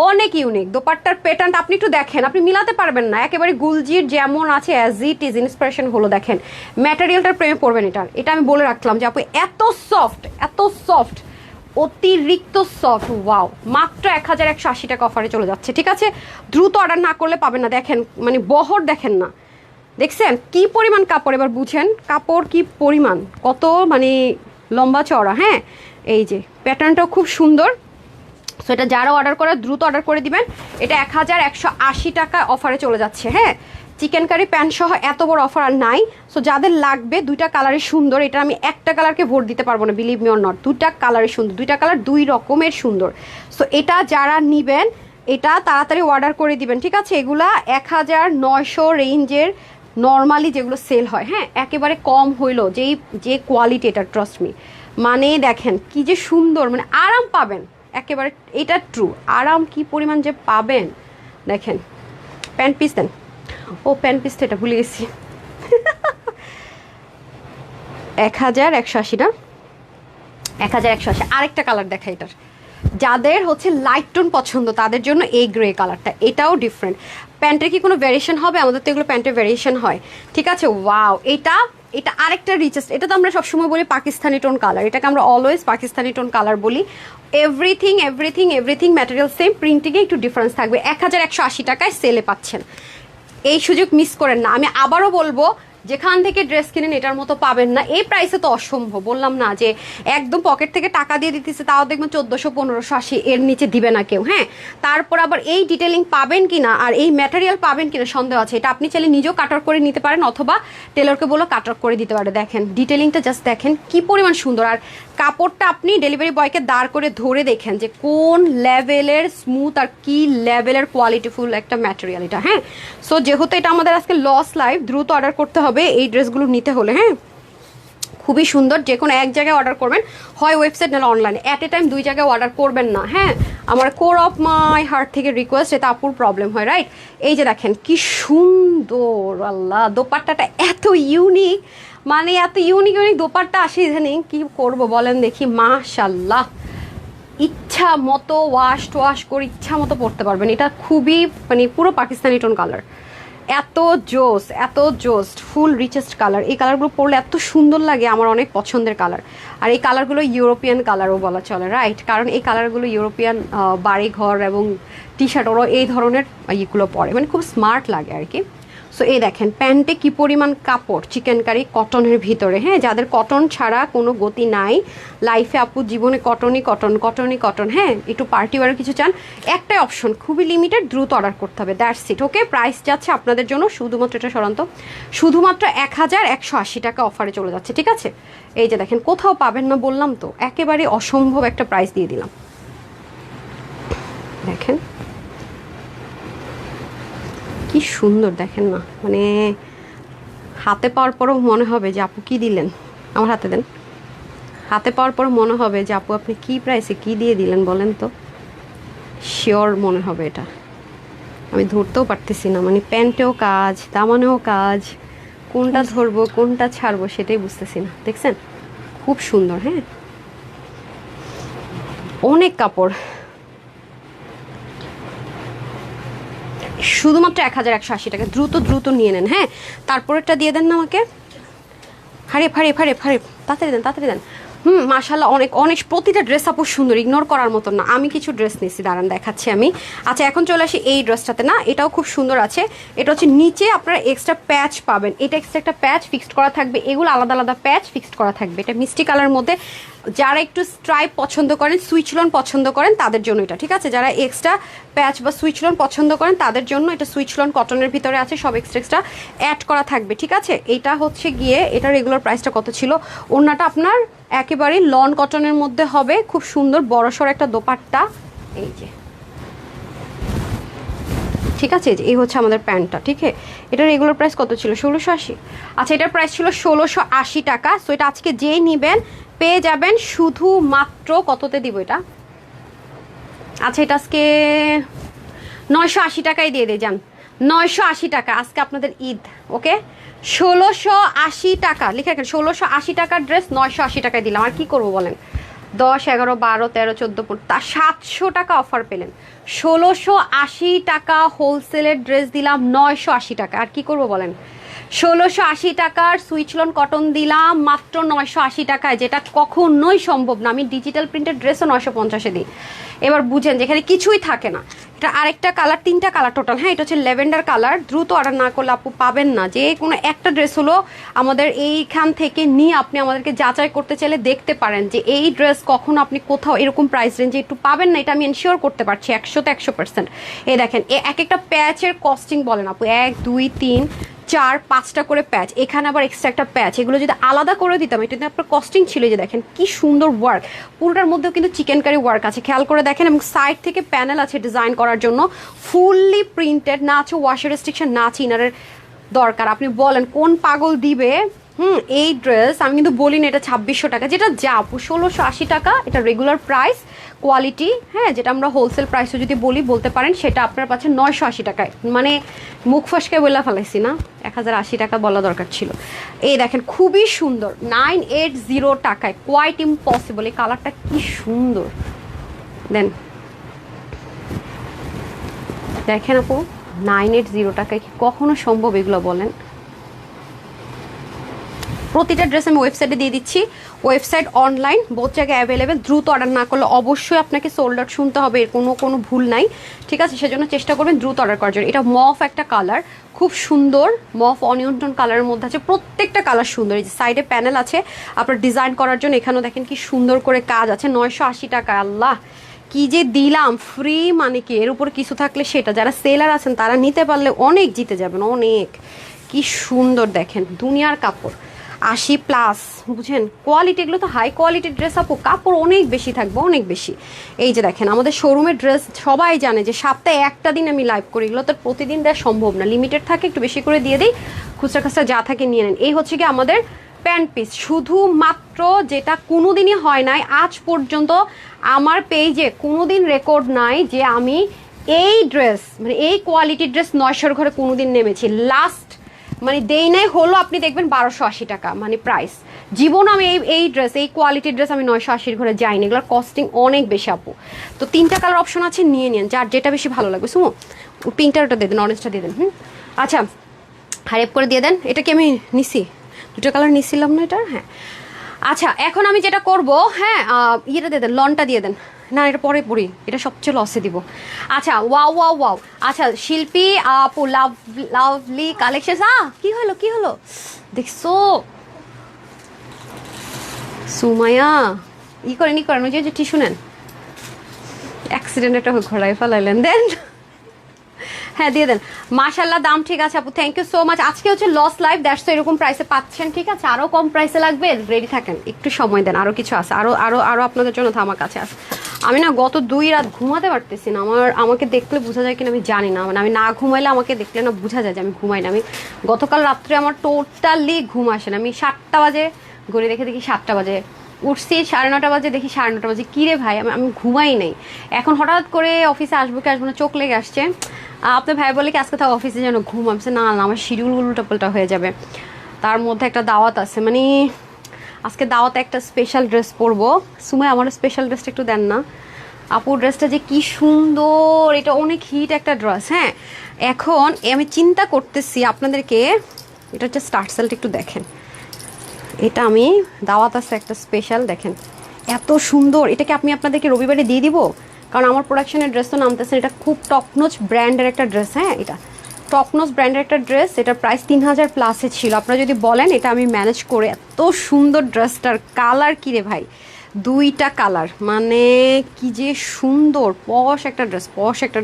অনেক ইউনিক দোপাট্টার প্যাটার্নটা। আপনি একটু দেখেন, আপনি মিলাতে পারবেন না, একেবারে গুলজির যেমন আছে অ্যাজ ইট ইজ ইন্সপিরেশন হলো। দেখেন ম্যাটেরিয়ালটার প্রেমে পড়বেন। এটা আমি বলে রাখলাম যে আপু এত সফট, এত সফট, অতিরিক্ত সফট। ওয়াও, মাত্র 1180 টাকা অফারে চলে যাচ্ছে। ঠিক আছে, দ্রুত অর্ডার না করলে পাবেন না। দেখেন মানে বহর দেখেন না, দেখছেন কি পরিমাণ কাপড়। এবার বুঝেন কাপড় কি পরিমাণ, কত মানে লম্বা চওড়া। হ্যাঁ, এই যে প্যাটার্নটাও খুব সুন্দর। সো এটা যারা অর্ডার করে দ্রুত অর্ডার করে দিবেন। এটা 1180 টাকা অফারে চলে যাচ্ছে। হ্যাঁ, চিকেন কারি প্যান্ট সহ এত বড় অফার আর নাই। সো যাদের লাগবে, দুইটা কালারই সুন্দর। এটা আমি একটা কালারকে ভোট দিতে পারবো না, বিলিভ মি অর নট, দুইটা কালারই সুন্দর, দুইটা কালার দুই রকমের সুন্দর। সো এটা যারা নিবেন, এটা তাড়াতাড়ি অর্ডার করে দিবেন। ঠিক আছে, এগুলা 1900 রেঞ্জের নর্মালি যেগুলো সেল হয়, হ্যাঁ, একেবারে কম হইলো যে কোয়ালিটি, এটা ট্রাস্ট মি। মানে দেখেন কি যে সুন্দর, মানে আরাম পাবেন একেবারে, এটা ট্রু। আরাম কি পরিমাণ যে পাবেন দেখেন। প্যান্ট পিস দেন, ও প্যান্ট পিসটা এটা ভুলে গেছি। 1180 না, 1180। আরেকটা কালার দেখা, এটার যাদের হচ্ছে লাইট টোন পছন্দ তাদের জন্য এই গ্রে কালারটা, এটাও ডিফারেন্ট। প্যান্টের কি কোনো ভ্যারিয়েশন হবে? আমাদের তো এগুলো প্যান্টের ভ্যারিয়েশন হয়। ঠিক আছে, ওয়াও, এটা আরেকটা রিচেস্ট। এটা তো আমরা সবসময় বলি পাকিস্তানি টোন কালার, এটাকে আমরা অলওয়েজ পাকিস্তানি টোন কালার বলি। Everything everything everything material same, প্রিন্টিংয়ে একটু ডিফারেন্স থাকবে। 1180 টাকায় সেলে পাচ্ছেন, এই সুযোগ মিস করেন না। আমি আবারও বলবো, যেখান থেকে ড্রেস কিনেন এটার মতো পাবেন না। এই প্রাইসে তো অসম্ভব, বললাম না যে একদম পকেট থেকে টাকা দিয়ে দিতেছে, তাও দেখবেন 1400 1580, এর নিচে দিবে না কেউ। হ্যাঁ, তারপর আবার এই ডিটেলিং পাবেন কিনা আর এই ম্যাটেরিয়াল পাবেন কিনা সন্দেহ আছে। এটা আপনি চাইলে নিজেও কাটওয়ার্ক করে নিতে পারেন, অথবা টেলরকে বলো কাটওয়ার্ক করে দিতে পারে। দেখেন ডিটেলিংটা জাস্ট দেখেন কি পরিমাণ সুন্দর। আর কাপড়টা আপনি ডেলিভারি বয়কে দাঁড় করে ধরে দেখেন যে কোন লেভেলের স্মুথ আর কি লেভেলের কোয়ালিটিফুল একটা ম্যাটেরিয়াল এটা। হ্যাঁ, সো যেহেতু এটা আমাদের আজকে লস লাইভ, দ্রুত অর্ডার করতে হবে এই ড্রেসগুলো নিতে হলে। হ্যাঁ, খুবই সুন্দর। যে কোনো এক জায়গায় অর্ডার করবেন, হয় ওয়েবসাইট নাহলে অনলাইনে। অ্যাট এ টাইম দুই জায়গায় অর্ডার করবেন না। হ্যাঁ, আমার কোর অফ মাই হার্ট থেকে রিকোয়েস্ট, এটা আপুর প্রবলেম হয়, রাইট? এই যে দেখেন কি সুন্দর, আল্লাহ, দোপাট্টাটা এত ইউনিক, মানে এত ইউনিক ইউনিক দোপাট্টা আসে ইদানিং, কি করব বলেন দেখি। মাশাল্লাহ, ইচ্ছা মতো ওয়াশ করে ইচ্ছা মতো পরতে পারবেন। এটা খুবই মানে পুরো পাকিস্তানি টোন কালার, এত জোস, এত জোস, ফুল রিচেস্ট কালার। এই কালারগুলো পরলে এত সুন্দর লাগে, আমার অনেক পছন্দের কালার। আর এই কালারগুলো ইউরোপিয়ান কালারও বলা চলে, রাইট? কারণ এই কালারগুলো ইউরোপিয়ান বাড়ি ঘর এবং টি শার্ট ওরা এই ধরনের ইয়েগুলো পরে, মানে খুব স্মার্ট লাগে আর কি। সো এই দেখেন প্যান্টে কি পরিমাণ কাপড়, চিকেন কারি কটনের ভিতরে। হ্যাঁ, যাদের কটন ছাড়া কোনো গতি নাই লাইফে, আপু জীবনে কটনই কটন, কটনই কটন। হ্যাঁ, একটু পার্টি ওয়ার কিছু চান, একটাই অপশন, খুবই লিমিটেড, দ্রুত অর্ডার করতে হবে, দ্যাটস ইট। ওকে, প্রাইস যাচ্ছে আপনাদের জন্য শুধুমাত্র, এটা সরান্ত, শুধুমাত্র 1180 টাকা অফারে চলে যাচ্ছে। ঠিক আছে, এই যে দেখেন, কোথাও পাবেন না বললাম তো, একেবারে অসম্ভব একটা প্রাইস দিয়ে দিলাম। দেখেন কি সুন্দর, দেখেন না, মানে হাতে পাওয়ার পরও মনে হবে যে আপু কি দিলেন। আমার হাতে দেন, হাতে পাওয়ার পর মনে হবে যে আপু আপনি কি প্রাইসে কি দিয়ে দিলেন বলেন তো। শিওর মনে হবে এটা, আমি ধরতেও পারতেছি না, মানে প্যান্টেও কাজ, দামানেও কাজ, কোনটা ধরবো কোনটা ছাড়বো সেটাই বুঝতেছি না। দেখছেন খুব সুন্দর। হ্যাঁ, অনেক কাপড়, শুধুমাত্র 1180 টাকা, দ্রুত দ্রুত নিয়ে নেন। হ্যাঁ, তারপরেরটা দিয়ে দেন না আমাকে, হারে ফারে ফারে ফারে, তাড়াতাড়ি দেন, তাড়াতাড়ি দেন। মাশাল্লাহ, অনেক অনেক, প্রতিটা ড্রেস আপু সুন্দর, ইগনোর করার মতো না। আমি কিছু ড্রেস নিয়েছি, দাঁড়ান দেখাচ্ছি আমি। আচ্ছা, এখন চলে আসি এই ড্রেসটাতে। না, এটাও খুব সুন্দর আছে। এটা হচ্ছে নিচে আপনারা এক্সট্রা প্যাচ পাবেন, এটা এক্সট্রা একটা প্যাচ ফিক্সড করা থাকবে, এগুলো আলাদা আলাদা প্যাচ ফিক্সড করা থাকবে। এটা মিষ্টি কালারের মধ্যে, যারা একটু স্ট্রাইপ পছন্দ করেন, সুইচ লোন পছন্দ করেন তাদের জন্য এটা। ঠিক আছে, যারা এক্সট্রা প্যাচ বা সুইচ লোন পছন্দ করেন তাদের জন্য এটা। সুইচ লোন কটনের ভিতরে আছে, সব এক্সট্রা এক্সট্রা অ্যাড করা থাকবে। ঠিক আছে, এটা হচ্ছে গিয়ে, এটা রেগুলার প্রাইসটা কত ছিল? ওড়নাটা আপনার একেবারে লন কটনের মধ্যে হবে, খুব সুন্দর বড়সড় একটা দোপাট্টা। এই যে, ঠিক আছে, এই হচ্ছে আমাদের প্যান্টটা। ঠিক আছে, এটার রেগুলার প্রাইস কত ছিল? 1680। আচ্ছা, এটার প্রাইস ছিল 1680 টাকা। সো এটা আজকে যেই নেবেন পেয়ে যাবেন শুধুমাত্র কততে দিব এটা? আচ্ছা, এটা আজকে 980 টাকায় দিয়ে দিয়ে যান। 980 টাকা আজকে আপনাদের ঈদ। ওকে, 1680 টাকা লিখে রাখেন। 1680 টাকার ড্রেস 980 টাকায় দিলাম। আর কি করবো বলেন? 10, 11, 12, 13, 14, তা 700 টাকা অফার পেলেন। 1680 টাকা হোলসেলের ড্রেস দিলাম 980 টাকা। আর কি করবো বলেন? 1680 টাকার সুইচলন কটন দিলাম মাত্র 980 টাকায়, যেটা কখনোই সম্ভব না। আমি ডিজিটাল প্রিন্টের ড্রেসও 950-এ দিই। এবার বুঝেন যেখানে কিছুই থাকে না। এটা আরেকটা কালার, 3টা কালার টোটাল। হ্যাঁ, এটা হচ্ছে ল্যাভেন্ডার কালার। দ্রুত অর্ডার না করলে আপু পাবেন না। যে কোনো একটা ড্রেস হলো আমাদের এইখান থেকে নিয়ে আপনি আমাদেরকে যাচাই করতে চাইলে দেখতে পারেন যে এই ড্রেস কখনো আপনি কোথাও এরকম প্রাইস রেঞ্জে একটু পাবেন না। এটা আমি এনশিওর করতে পারছি 100-তে 100%। এই দেখেন, এক একটা প্যাচের কস্টিং বলেন আপু 1, 2, 3, 4, 5টা করে প্যাচ, এখানে আবার এক্সট্রা একটা প্যাচ। এগুলো যদি আলাদা করে দিতাম, এটা কিন্তু আপনার কস্টিং ছিল। যে দেখেন কি সুন্দর ওয়ার্ক, পুরোটার মধ্যেও কিন্তু চিকেন কারি ওয়ার্ক আছে, খেয়াল করে দেখেন। এবং সাইড থেকে প্যানেল আছে ডিজাইন করার জন্য, ফুললি প্রিন্টেড। না আছে ওয়াশের রেস্ট্রিকশন, না আছে ইনারের দরকার। আপনি বলেন কোন পাগল দিবে এই ড্রেস? আমি কিন্তু বলি না এটা 2600 টাকা, যেটা যা আপু 1680 টাকা এটা রেগুলার প্রাইস। কোয়ালিটি, হ্যাঁ, যেটা আমরা হোলসেল প্রাইসও যদি বলতে পারেন, সেটা আপনার পাচ্ছে 980 টাকায়। মানে মুখ ফসকে বলে ফেলাইছি না, 1080 টাকা বলা দরকার ছিল। এই দেখেন খুবই সুন্দর, 980 টাকায়, কোয়াইট ইম্পসিবল। এই কালারটা কি সুন্দর দেন, দেখেন আপু 980 টাকায় কি কখনো সম্ভব এগুলো বলেন? প্রতিটা ড্রেস আমি ওয়েবসাইটে দিয়ে দিচ্ছি। ওয়েবসাইট, অনলাইন বোথ জায়গায় অ্যাভেলেবেল। দ্রুত অর্ডার না করলে অবশ্যই আপনাকে সোল্ড আউট শুনতে হবে, এর কোনো ভুল নাই। ঠিক আছে, সেজন্য চেষ্টা করবেন দ্রুত অর্ডার করার জন্য। এটা মফ একটা কালার, খুব সুন্দর মফ অনিয়ন টোন কালারের মধ্যে আছে। প্রত্যেকটা কালার সুন্দর। এই যে সাইডে প্যানেল আছে আপনার ডিজাইন করার জন্য, এখানেও দেখেন কি সুন্দর করে কাজ আছে। 980 টাকা, আল্লাহ কি যে দিলাম ফ্রি। মানে কি এর উপর কিছু থাকলে সেটা, যারা সেলার আছেন তারা নিতে পারলে অনেক জিতে যাবেন, অনেক। কি সুন্দর দেখেন, দুনিয়ার কাপড় 80+, বুঝেন কোয়ালিটি। এগুলো তো হাই কোয়ালিটির ড্রেস আপু, কাপড় অনেক বেশি থাকবে, অনেক বেশি। এই যে দেখেন আমাদের শোরুমের ড্রেস সবাই জানে যে সপ্তাহে একটা দিন আমি লাইভ করি, এগুলো তো প্রতিদিন দেওয়া সম্ভব না, লিমিটেড থাকে, একটু বেশি করে দিয়ে দিই। খুচরা খাচরা যা থাকে নিয়ে নেন। এই হচ্ছে কি আমাদের প্যান্ট পিস, শুধুমাত্র যেটা কোনোদিনই হয় নাই আজ পর্যন্ত আমার পেজে, কোনোদিন রেকর্ড নাই যে আমি এই ড্রেস মানে এই কোয়ালিটির ড্রেস 900-র ঘরে কোনোদিন নেমেছি। লাস্ট মানে দেই নাই হলো আপনি দেখবেন 1280 টাকা মানে প্রাইস। জীবন আমি এই ড্রেস, এই কোয়ালিটির ড্রেস আমি 980-র ঘরে যাইনি। এগুলোর কস্টিং অনেক বেশি আপু। তো 3টা কালার অপশন আছে, নিয়ে নিন যার যেটা বেশি ভালো লাগবে। শুনো, পিঙ্কটা ওটা দিয়ে দেন, অরেঞ্জটা দিয়ে দেন। আচ্ছা, হাইপ করে দিয়ে দেন। এটা কি আমি নিছি? 2টা কালার নিছিলাম না এটা? হ্যাঁ। আচ্ছা, এখন আমি যেটা করব, হ্যাঁ, ইয়েটা দিয়ে দেন, লনটা দিয়ে দেন। না, এটা পরে পড়ি, এটা সবচেয়ে লসে দিব। আচ্ছা, ওয়াও ওয়াও ওয়াও। আচ্ছা, শিল্পী আপু, লাভলি কালেকশন। কি হলো কি হলো দেখছো? সুমাইয়া করেন ওই যে টিস্যু নেন। অ্যাক্সিডেন্ট একটা ঘোড়ায় ফেলাইলেন, দেন। হ্যাঁ, দিয়ে দেন। মাশাল্লাহ, দাম ঠিক আছে আপু, থ্যাংক ইউ সো মাচ। আজকে হচ্ছে লস লাইভ, দ্যাটস এরকম প্রাইসে পাচ্ছেন। ঠিক আছে, আরও কম প্রাইসে লাগবে, রেডি থাকেন, একটু সময় দেন, আরও কিছু আছে, আরও আপনাদের জন্য ধামাক আছে। আমি না গত 2 রাত ঘুমাতে পারতেছি না। আমাকে দেখলে বোঝা যায় কিনা আমি জানি না, মানে আমি না ঘুমাইলে আমাকে দেখলে না বোঝা যায় যে আমি ঘুমাই না। আমি গতকাল রাত্রে আমার টোটালি ঘুম আসে না। আমি 7টা বাজে ঘড়ি দেখি 7টা বাজে উঠছি, 9:30 বাজে দেখি 9:30 বাজে। কী রে ভাই, আমি ঘুমাই নাই। এখন হঠাৎ করে অফিসে আসবো কি আসবো না চোখ লেগে আসছে। আপনার ভাই বলে কি আজকে তাও অফিসে যেন ঘুম আসছে। না আমার শিডিউল উল্টাপাল্টা হয়ে যাবে। তার মধ্যে একটা দাওয়াত আছে, মানে আজকে দাওয়াতে একটা স্পেশাল ড্রেস পরবো। সুমাই আমার স্পেশাল ড্রেসটা একটু দেন না আপুর। ড্রেসটা যে কি সুন্দর, এটা অনেক হিট একটা ড্রেস। হ্যাঁ, এখন আমি চিন্তা করতেছি আপনাদেরকে, এটা হচ্ছে স্টার্ট সেলটা একটু দেখেন। এটা আমি দাওয়াত আছে একটা স্পেশাল, দেখেন এত সুন্দর। এটাকে আপনি আপনাদেরকে রবিবারে দিয়ে দিব, কারণ আমার প্রোডাকশনের ড্রেস তো নামতেছে। এটা খুব টপনোচ ব্র্যান্ডের একটা ড্রেস। হ্যাঁ, এটা টপনোচ ব্র্যান্ডের একটা ড্রেস। এটার প্রাইস 3000+ ছিল। আপনারা যদি বলেন এটা আমি ম্যানেজ করে। এত সুন্দর ড্রেসটার কালার কি রে ভাই, 2টা কালার, মানে কি যে সুন্দর। পশ একটা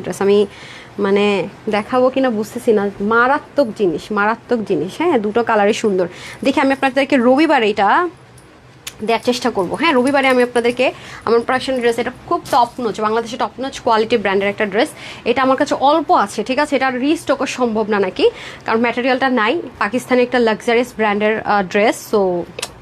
ড্রেস। আমি মানে দেখাবো কিনা বুঝতেছি না। মারাত্মক জিনিস। হ্যাঁ, 2টো কালারই সুন্দর। দেখি আমি আপনাদেরকে রবিবার এটা দেওয়ার চেষ্টা করবো। হ্যাঁ, রবিবারে আমি আপনাদেরকে আমার প্রোডাকশন ড্রেস, এটা খুব টপ নচ, বাংলাদেশে টপ নচ কোয়ালিটি ব্র্যান্ডের একটা ড্রেস। এটা আমার কাছে অল্প আছে, ঠিক আছে, এটা রিস্টকও সম্ভব না নাকি, কারণ ম্যাটেরিয়ালটা নাই। পাকিস্তানি একটা লাক্সারিয়াস ব্র্যান্ডের ড্রেস। সো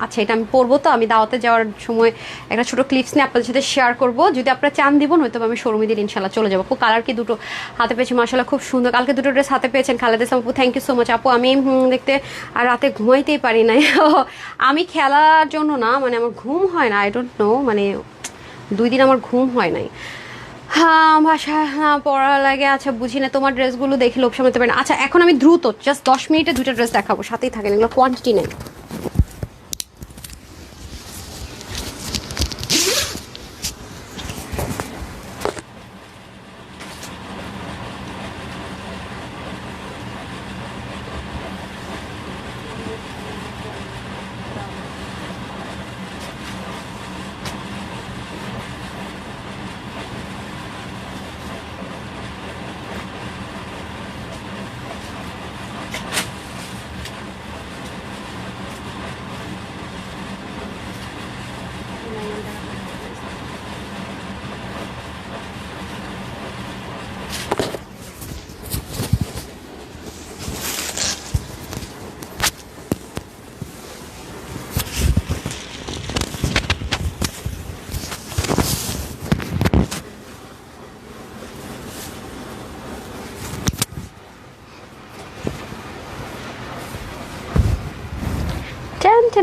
আচ্ছা, এটা আমি পরবো, তো আমি দাওয়াতে যাওয়ার সময় একটা ছোটো ক্লিপস নিয়ে আপনাদের সাথে শেয়ার করবো। যদি আপনারা চান দিব, নয়তো আমি শোরুমে দিন ইনশাল্লাহ চলে যাবো। আপু কালার কি দুটো হাতে পেয়েছি, মাশাআল্লাহ খুব সুন্দর। কালকে দুটো ড্রেস হাতে পেয়েছেন খালেদ ইসলাম আপু, থ্যাংক ইউ সো মাচ আপু। আমি দেখতে আর রাতে ঘুমাইতেই পারি নাই। আমি খেলার জন্য না, মানে আমার ঘুম হয় না, আই ডোন্ট নো, মানে 2 দিন আমার ঘুম হয় নাই। হ্যাঁ, ভাষা পড়া লাগে। আচ্ছা, বুঝি না, তোমার ড্রেসগুলো দেখে লোভ সামলাতে পারি না। আচ্ছা, এখন আমি দ্রুত জাস্ট 10 মিনিটে 2টা ড্রেস দেখাবো, সাথেই থাকেন, এগুলো কোয়ান্টিটি নেই।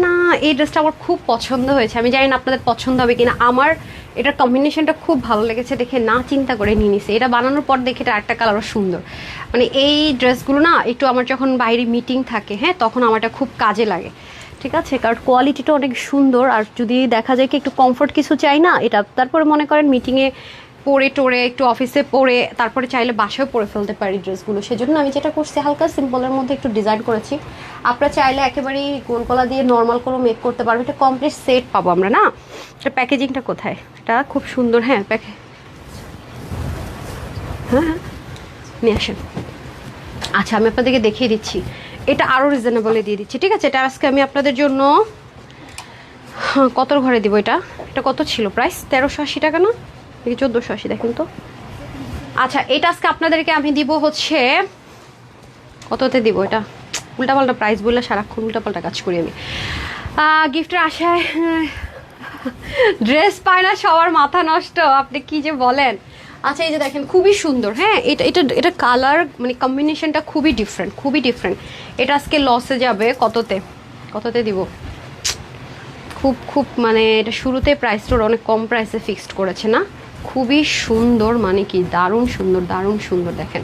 না, এই ড্রেসটা আমার খুব পছন্দ হয়েছে। আমি জানি না আপনাদের পছন্দ হবে কিনা। আমার এটার কম্বিনেশনটা খুব ভালো লেগেছে দেখে, না চিন্তা করে নিয়ে নিছে। এটা বানানোর পর দেখে এটা একটা কালারও সুন্দর। মানে এই ড্রেসগুলো না একটু আমার যখন বাইরে মিটিং থাকে, হ্যাঁ, তখন আমারটা খুব কাজে লাগে, ঠিক আছে, কারণ কোয়ালিটিটা অনেক সুন্দর। আর যদি দেখা যায় কি একটু কমফোর্ট কিছু চাই না, এটা তারপরে মনে করেন মিটিংয়ে পরে টোরে, একটু অফিসে পরে, তারপরে চাইলে বাসায় পরে ফেলতে পারি ড্রেসগুলো। সেজন্য আমি যেটা করছি, হালকা সিম্পলের মধ্যে একটু ডিজাইন করেছি। আপনারা চাইলে একেবারেই গোলগলা দিয়ে নর্মাল করে মেক করতে পারবো। এটা কমপ্লিট সেট পাবো আমরা না। এটা প্যাকেজিংটা কোথায়, এটা খুব সুন্দর। হ্যাঁ, হ্যাঁ নিয়ে আসেন। আচ্ছা, আমি আপনাদেরকে দেখিয়ে দিচ্ছি, এটা আরও রিজনেবলে দিয়ে দিচ্ছি, ঠিক আছে। এটা আজকে আমি আপনাদের জন্য কতর ঘরে দিব। এটা কত ছিল প্রাইস? 1380 টাকা না, দেখি 1480, দেখেন তো। আচ্ছা, এটা আজকে আপনাদেরকে আমি দিব হচ্ছে কততে দিব, এটা উল্টাপাল্টা প্রাইস বললে সারাক্ষণ উল্টাপাল্টা কাজ করি আমি। গিফটের আশায় ড্রেস পায় না, সবার মাথা নষ্ট, আপনি কি যে বলেন। আচ্ছা, এই যে দেখেন, খুবই সুন্দর। হ্যাঁ, এটা কালার মানে কম্বিনেশনটা খুবই ডিফারেন্ট। এটা আজকে লসে যাবে কততে দিব, খুব মানে এটা শুরুতে প্রাইসটা অনেক কম প্রাইসে ফিক্সড করেছে না। খুবই সুন্দর, মানে কি দারুণ সুন্দর দেখেন,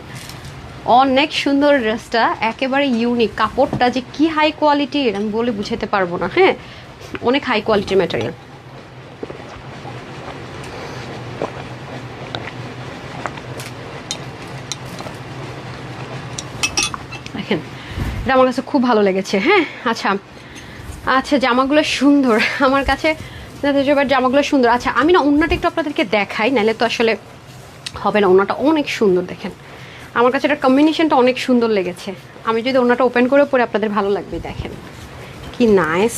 অনেক সুন্দর ড্রেসটা, একেবারে ইউনিক। কাপড়টা যে কি হাই কোয়ালিটির আমি বলে বুঝাতে পারবো না। হ্যাঁ, অনেক হাই কোয়ালিটির ম্যাটেরিয়াল। দেখেন, এটা আমার কাছে খুব ভালো লেগেছে। হ্যাঁ, আচ্ছা জামাগুলো সুন্দর আমার কাছে, জামাগুলো সুন্দর। আচ্ছা, আমি না ওড়নাটা একটু আপনাদেরকে দেখাই, নাহলে তো আসলে হবে না। ওড়নাটা অনেক সুন্দর দেখেন, আমার কাছে এটার কম্বিনেশনটা অনেক সুন্দর লেগেছে। আমি যদি ওড়নাটা ওপেন করে পরে আপনাদের ভালো লাগবে। দেখেন কি নাইস,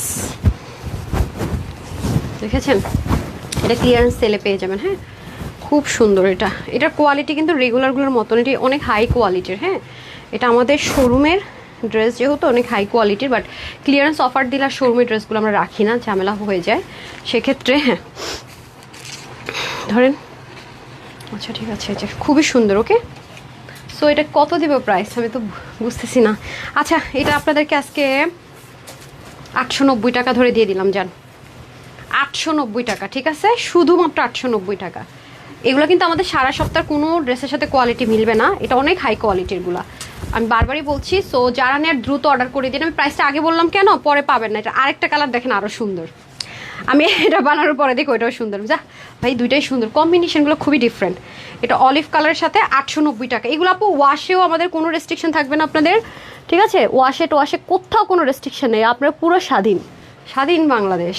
দেখেছেন? এটা ক্লিয়ারেন্স সেলে পেয়ে যাবেন। হ্যাঁ, খুব সুন্দর। এটার কোয়ালিটি কিন্তু রেগুলারগুলোর মতন, এটি অনেক হাই কোয়ালিটির। হ্যাঁ, এটা আমাদের শোরুমের ড্রেস যেহেতু অনেক হাই কোয়ালিটির, বাট ক্লিয়ারেন্স অফার দিলে আর শোরুমের ড্রেসগুলো আমরা রাখি না, ঝামেলা হয়ে যায় সেক্ষেত্রে। হ্যাঁ, ধরেন। আচ্ছা, ঠিক আছে, এটা খুবই সুন্দর। ওকে, সো এটা কত দিব প্রাইস আমি তো বুঝতেছি না। আচ্ছা, এটা আপনাদেরকে আজকে 890 টাকা ধরে দিয়ে দিলাম। যান, 890 টাকা, ঠিক আছে, শুধুমাত্র 890 টাকা। এগুলো কিন্তু আমাদের সারা সপ্তাহ কোনো ড্রেসের সাথে কোয়ালিটি মিলবে না, এটা অনেক হাই কোয়ালিটিরগুলো, আমি বারবারই বলছি। সো যারা নেয় দ্রুত অর্ডার করে দিন। আমি প্রাইসটা আগে বললাম কেন, পরে পাবেন না। এটা আরেকটা কালার দেখেন, আরও সুন্দর। আমি এটা বানানোর পরে দেখি ওইটাও সুন্দর। যা ভাই, দুইটাই সুন্দর, কম্বিনেশনগুলো খুবই ডিফারেন্ট। এটা অলিভ কালারের সাথে 890 টাকা। এগুলো আপু ওয়াশেও আমাদের কোনো রেস্ট্রিকশন থাকবে না আপনাদের, ঠিক আছে। ওয়াশে কোথাও কোনো রেস্ট্রিকশন নেই, আপনারা পুরো স্বাধীন বাংলাদেশ,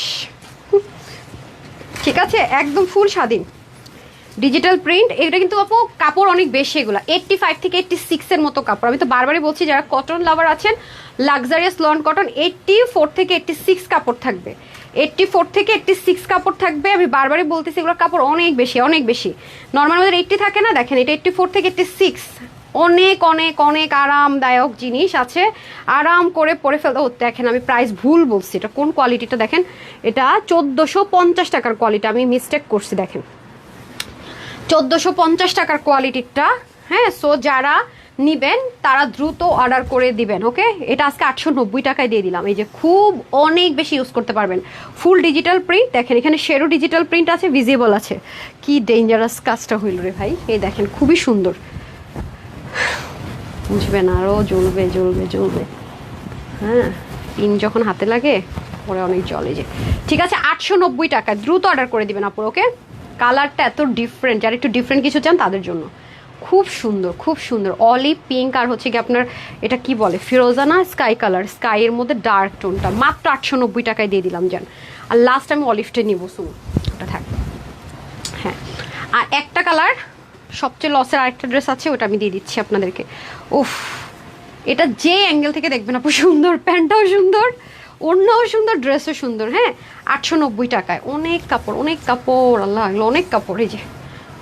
ঠিক আছে, একদম ফুল স্বাধীন। ডিজিটাল প্রিন্ট, এটা কিন্তু আপু কাপড় অনেক বেশি, এগুলো 85 থেকে 86 এর মতো কাপড়। আমি তো বারবারই বলছি যারা কটন লাভার আছেন, লাক্সারিয়াস লন কটন 84 থেকে 86 কাপড় থাকবে, 84 থেকে 86 কাপড় থাকবে। আমি বারবারই বলতেছি এগুলোর কাপড় অনেক বেশি, অনেক বেশি। নর্মাল আমাদের 80 থাকে না, দেখেন এটা 84 থেকে 86, অনেক অনেক অনেক আরামদায়ক জিনিস আছে, আরাম করে পরে ফেলতে। ও দেখেন আমি প্রাইস ভুল বলছি, এটা কোন কোয়ালিটিটা দেখেন, এটা 1450 টাকার কোয়ালিটি, আমি মিস্টেক করছি, দেখেন 1450 টাকার কোয়ালিটিটা। হ্যাঁ, সো যারা নিবেন তারা দ্রুত অর্ডার করে দিবেন, ওকে। এটা আজকে 890 টাকায় দিয়ে দিলাম। এই যে খুব অনেক বেশি ইউজ করতে পারবেন, ফুল ডিজিটাল প্রিন্ট। দেখেন এখানে শেরো ডিজিটাল প্রিন্ট আছে, ভিজিবল আছে। কি ডেঞ্জারাস কাজটা হইল রে ভাই, এই দেখেন খুবই সুন্দর, বুঝবেন আরও জ্বলবে জ্বলবে জ্বলবে। হ্যাঁ, পিন যখন হাতে লাগে পরে অনেক জলে যে। ঠিক আছে, 890 টাকা, দ্রুত অর্ডার করে দিবেন আপু, ওকে। কালারটা এত ডিফারেন্ট, যারা একটু ডিফারেন্ট কিছু চান তাদের জন্য খুব সুন্দর, খুব সুন্দর। অলিভ পিঙ্ক আর হচ্ছে কি আপনার এটা কি বলে, ফিরোজানা স্কাই কালার, স্কাইয়ের মধ্যে ডার্ক টোনটা, মাত্র 890 টাকায় দিয়ে দিলাম যান। আর লাস্ট আমি অলিভটা নিব, শুনুন ওটা থাক। হ্যাঁ, আর একটা কালার সবচেয়ে লসের আরেকটা ড্রেস আছে, ওটা আমি দিয়ে দিচ্ছি আপনাদেরকে। উফ, এটা যে অ্যাঙ্গেল থেকে দেখবেন আপু সুন্দর, প্যান্টটাও সুন্দর, ওড়নাও সুন্দর, ড্রেসও সুন্দর। হ্যাঁ, 890 টাকায়, অনেক কাপড়, অনেক কাপড়, আল্লাহ এগুলো অনেক কাপড়। এই যে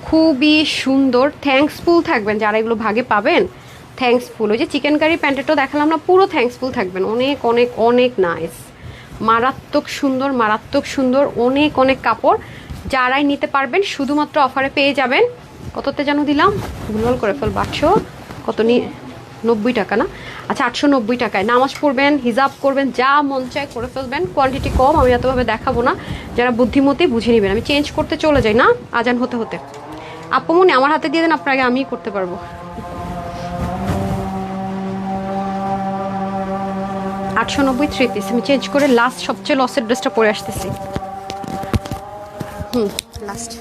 খুবই সুন্দর, থ্যাঙ্কসফুল থাকবেন যারা এগুলো ভাগে পাবেন, থ্যাঙ্কসফুল। ওই যে চিকেন কারি প্যান্টেরটাও দেখালাম না, পুরো থ্যাঙ্কসফুল থাকবেন, অনেক অনেক অনেক নাইস, মারাত্মক সুন্দর, মারাত্মক সুন্দর, অনেক অনেক কাপড়। যারাই নিতে পারবেন শুধুমাত্র অফারে পেয়ে যাবেন। কততে যেন দিলাম, ভুলভাল করে ফেলবো, 800 কত 90 টাকা না, আচ্ছা 890 টাকায়। নামাজ পড়বেন, হিজাব করবেন, যা মন চায় করে ফেলবেন। কোয়ান্টিটি কম, আমি এতভাবে দেখাবো না, যারা বুদ্ধিমতী বুঝে নেবেন। আমি চেঞ্জ করতে চলে যাই না আজান হতে হতে। আপু মনে আমার হাতে দিয়ে দেন, আপনার আগে আমিই করতে পারবো। 890 থ্রি পিস, আমি চেঞ্জ করে লাস্ট সবচেয়ে লসের ড্রেসটা পরে আসতেছি। লাস্ট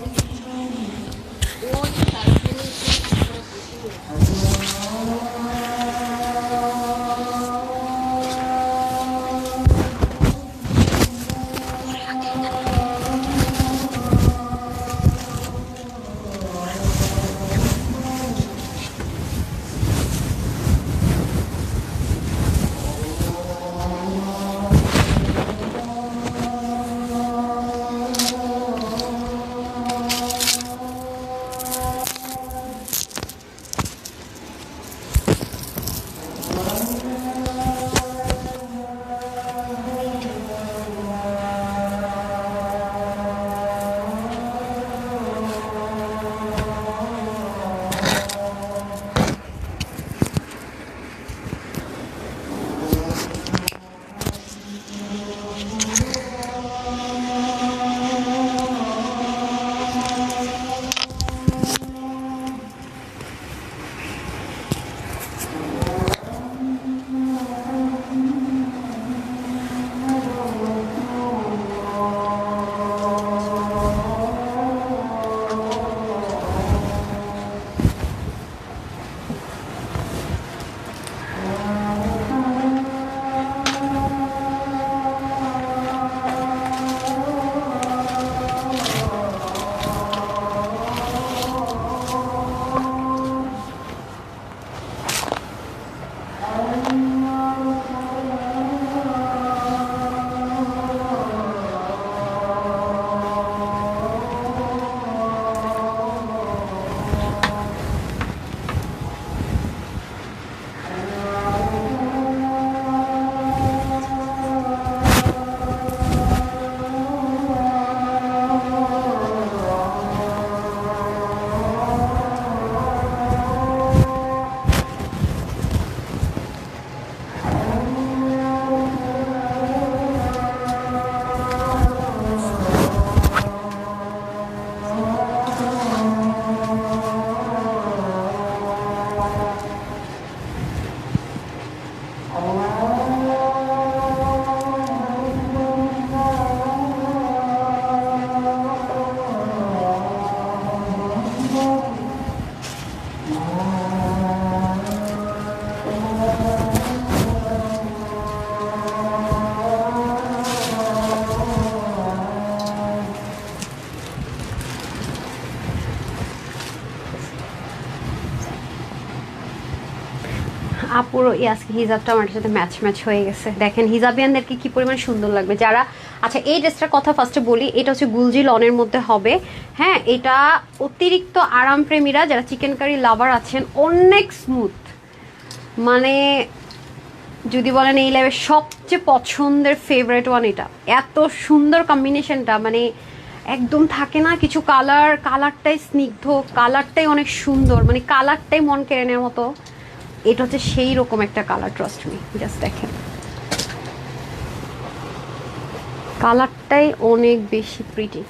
আপুরও এই আজকে হিজাবটা আমার সাথে ম্যাচ ম্যাচ হয়ে গেছে। দেখেন হিজাবিয়ানদেরকে কি পরিমাণ সুন্দর লাগবে যারা। আচ্ছা এই ড্রেসটার কথা ফার্স্টে বলি, এটা হচ্ছে গুলজি লনের মধ্যে হবে। হ্যাঁ, এটা অতিরিক্ত আরামপ্রেমীরা যারা চিকেন কারি লাভার আছেন, অনেক স্মুথ, মানে যদি বলেন এই লাইভের সবচেয়ে পছন্দের ফেভারিট ওয়ান এটা। এত সুন্দর কম্বিনেশনটা, মানে একদম থাকে না কিছু কালারটাই স্নিগ্ধ, কালারটাই অনেক সুন্দর, মানে কালারটাই মন কেড়ে নেওয়ার মতো। এটা হচ্ছে সেই রকম একটা কালার, ট্রাস্ট মি। জাস্ট দেখেন কালারটাই অনেক বেশি প্রিটি,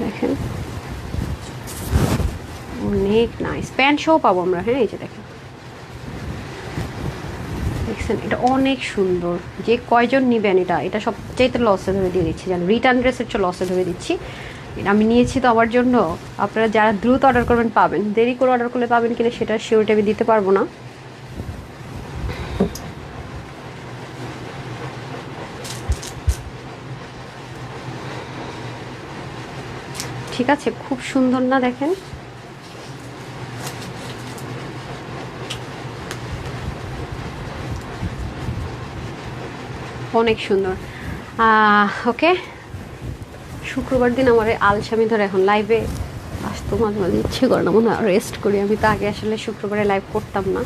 দেখেন অনেক নাইস। প্যান্ট সহ পাবো আমরা। হ্যাঁ এই যে দেখেন, দেখছেন এটা অনেক সুন্দর। যে কয়জন নিবেন এটা, এটা সবচাইতে লসে ধরে দিয়ে দিচ্ছি, জান রিটার্ন ড্রেসের চেয়ে লসে ধরে দিচ্ছি। আমি নিয়েছি তো আমার জন্য, আপনারা যারা দ্রুত অর্ডার করবেন পাবেন, দেরি করে অর্ডার করলে পাবেন কিনা সেটা শিওরিটি আমি দিতে পারবো না। ঠিক আছে, খুব সুন্দর না দেখেন? অনেক সুন্দর। ওকে, শুক্রবার দিন আমার আলসামি ধরে এখন লাইভে আসতো, মাঝে মাঝে ইচ্ছে করে না, মনে হয় রেস্ট করি। আমি তো আগে আসলে শুক্রবারে লাইভ করতাম না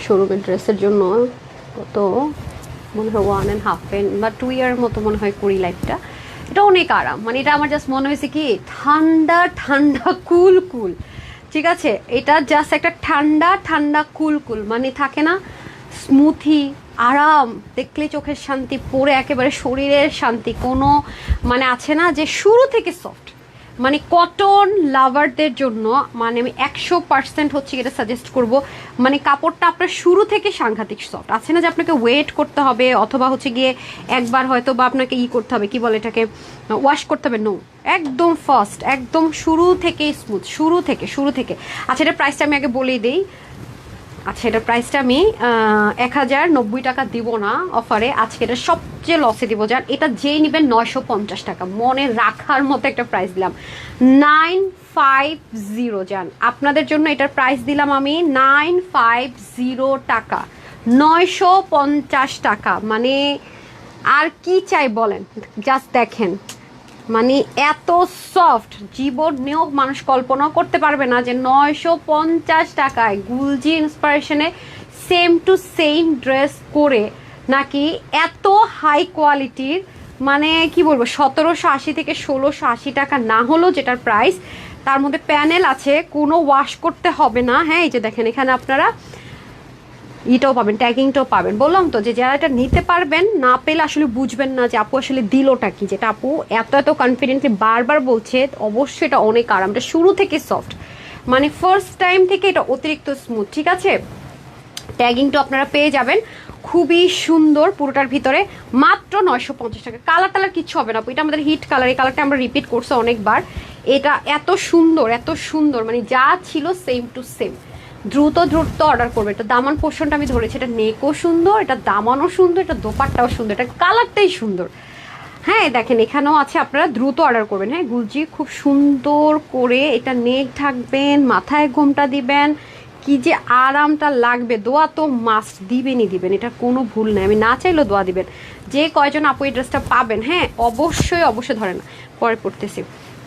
শোরুমের ড্রেসের জন্য। কত মনে হয় 1.5 বা 2 ইয়ার মতো মনে হয় করি লাইভটা। এটা অনেক আরাম, মানে এটা আমার জাস্ট মনে হয়েছে কি ঠান্ডা ঠান্ডা কুল কুল। ঠিক আছে, এটা জাস্ট একটা ঠান্ডা ঠান্ডা কুল কুল, মানে থাকে না স্মুথি, আরাম, দেখলে চোখের শান্তি, পরে একেবারে শরীরের শান্তি। কোনো মানে আছে না যে শুরু থেকে সফট, মানে কটন লাভারদের জন্য মানে আমি 100% হচ্ছে এটা সাজেস্ট করব। মানে কাপড়টা আপনার শুরু থেকে সাংঘাতিক সফট, আছে না যে আপনাকে ওয়েট করতে হবে অথবা হচ্ছে গিয়ে একবার হয়তো বা আপনাকে করতে হবে, কি বলে এটাকে, ওয়াশ করতে হবে। নো, একদম ফার্স্ট, একদম শুরু থেকেই স্মুথ, শুরু থেকে। আচ্ছা এটার প্রাইসটা আমি আগে বলেই দিই। আচ্ছা এটার প্রাইসটা আমি 1090 টাকা দিব না অফারে, আজকে এটা সবচেয়ে লসে দিব। যান এটা যেই নেবেন 950 টাকা, মনে রাখার মতো একটা প্রাইস দিলাম 950। যান আপনাদের জন্য এটার প্রাইস দিলাম আমি 950 টাকা, 950 টাকা। মানে আর কি চাই বলেন, জাস্ট দেখেন, মানে এত সফট জীবনেও মানুষ কল্পনা করতে পারবে না যে 950 টাকায় গুলজি ইন্সপিরেশনে সেম টু সেম ড্রেস করে নাকি এত হাই কোয়ালিটির, মানে কি বলবো 1780 থেকে 1680 টাকা না হলো যেটার প্রাইস, তার মধ্যে প্যানেল আছে, কোনো ওয়াশ করতে হবে না। হ্যাঁ এই যে দেখেন এখানে আপনারা ইটাও পাবেন, ট্যাগিংটাও পাবেন। বললাম তো যে যারা এটা নিতে পারবেন, না পেলে আসলে বুঝবেন না যে আপু আসলে দিলটা কি, যেটা আপু এত কনফিডেন্টলি বারবার বলছে। অবশ্যই এটা অনেক আরাম, এটা শুরু থেকে সফট, মানে ফার্স্ট টাইম থেকে এটা অতিরিক্ত স্মুথ। ঠিক আছে, ট্যাগিংটা আপনারা পেয়ে যাবেন খুবই সুন্দর পুরোটার ভিতরে, মাত্র 950 টাকা। কালার টালার কিচ্ছু হবে না, এটা আমাদের হিট কালার, এই কালারটা আমরা রিপিট করছি অনেকবার। এটা এত সুন্দর, মানে যা ছিল সেম টু সেম। দ্রুত অর্ডার করবে। এটা দামান পোর্শনটা আমি ধরেছি, এটা নেকও সুন্দর, এটা দামানও সুন্দর, এটা দোপাট্টাও সুন্দর, এটা কালারটাই সুন্দর। হ্যাঁ দেখেন এখানেও আছে, আপনারা দ্রুত অর্ডার করবেন। হ্যাঁ গুলজি খুব সুন্দর করে এটা নেক ঢাকবেন, মাথায় ঘোমটা দিবেন, কি যে আরামটা লাগবে। দোয়া তো মাস্ট দিবেন, এটা কোনো ভুল নেই, আমি না চাইলেও দোয়া দিবেন। যে কয়জন আপু এই ড্রেসটা পাবেন, হ্যাঁ অবশ্যই ধরে না, পরে পড়তেছি।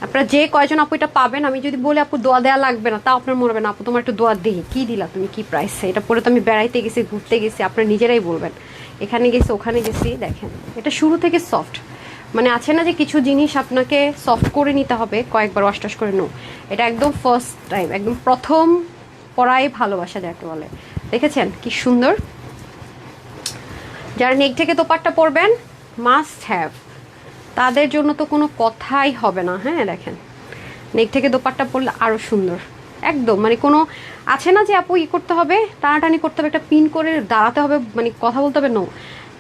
আপনারা যে কয়জন আপু এটা পাবেন, আমি যদি বলি আপু দোয়া দেওয়া লাগবে না, তাও আপনার মনে হবে না আপু তোমার একটু দোয়া দিই, কি দিলা তুমি, কি প্রাইসে এটা পরে তো আমি বেড়াইতে গেছি, ঘুরতে গেছি, আপনারা নিজেরাই বলবেন এখানে গেছি ওখানে গেছি। দেখেন এটা শুরু থেকে সফট, মানে আছে না যে কিছু জিনিস আপনাকে সফট করে নিতে হবে কয়েকবার ওয়াশ টাশ করে। নো, এটা একদম ফার্স্ট টাইম, একদম প্রথম পড়াই ভালোবাসা যাকে বলে। দেখেছেন কি সুন্দর। যারা নেক থেকে দোপাট্টা পরবেন মাস্ট হ্যাভ, তাদের জন্য তো কোনো কথাই হবে না। হ্যাঁ দেখেন নেক থেকে দোপাট্টা পরলে আরও সুন্দর একদম, মানে কোনো আছে না যে আপু করতে হবে, টানাটানি করতে হবে, একটা পিন করে দাঁড়াতে হবে, মানে কথা বলতে হবে। নো,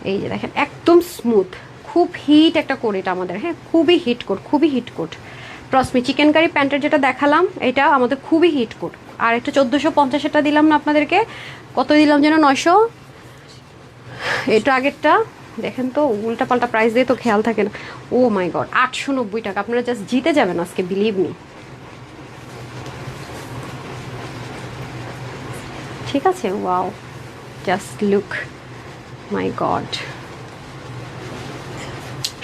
এই যে দেখেন একদম স্মুথ, খুব হিট একটা কোট এটা আমাদের। হ্যাঁ খুবই hit coat. Trust me, chicken curry প্যান্টের যেটা দেখালাম এটা আমাদের খুবই হিট কোট। আর একটা 1450 দিলাম না আপনাদেরকে, কত দিলাম যেন 900, এটা আগেরটা দেখেন তো উল্টা পাল্টা প্রাইস দিয়ে তো খেয়াল থাকে না। ও মাই গড, 890 টাকা। আপনারা জাস্ট জিতে যাবেন আজকে, বিলিভ মি। ঠিক আছে, ওয়াও জাস্ট লুক, মাই গড।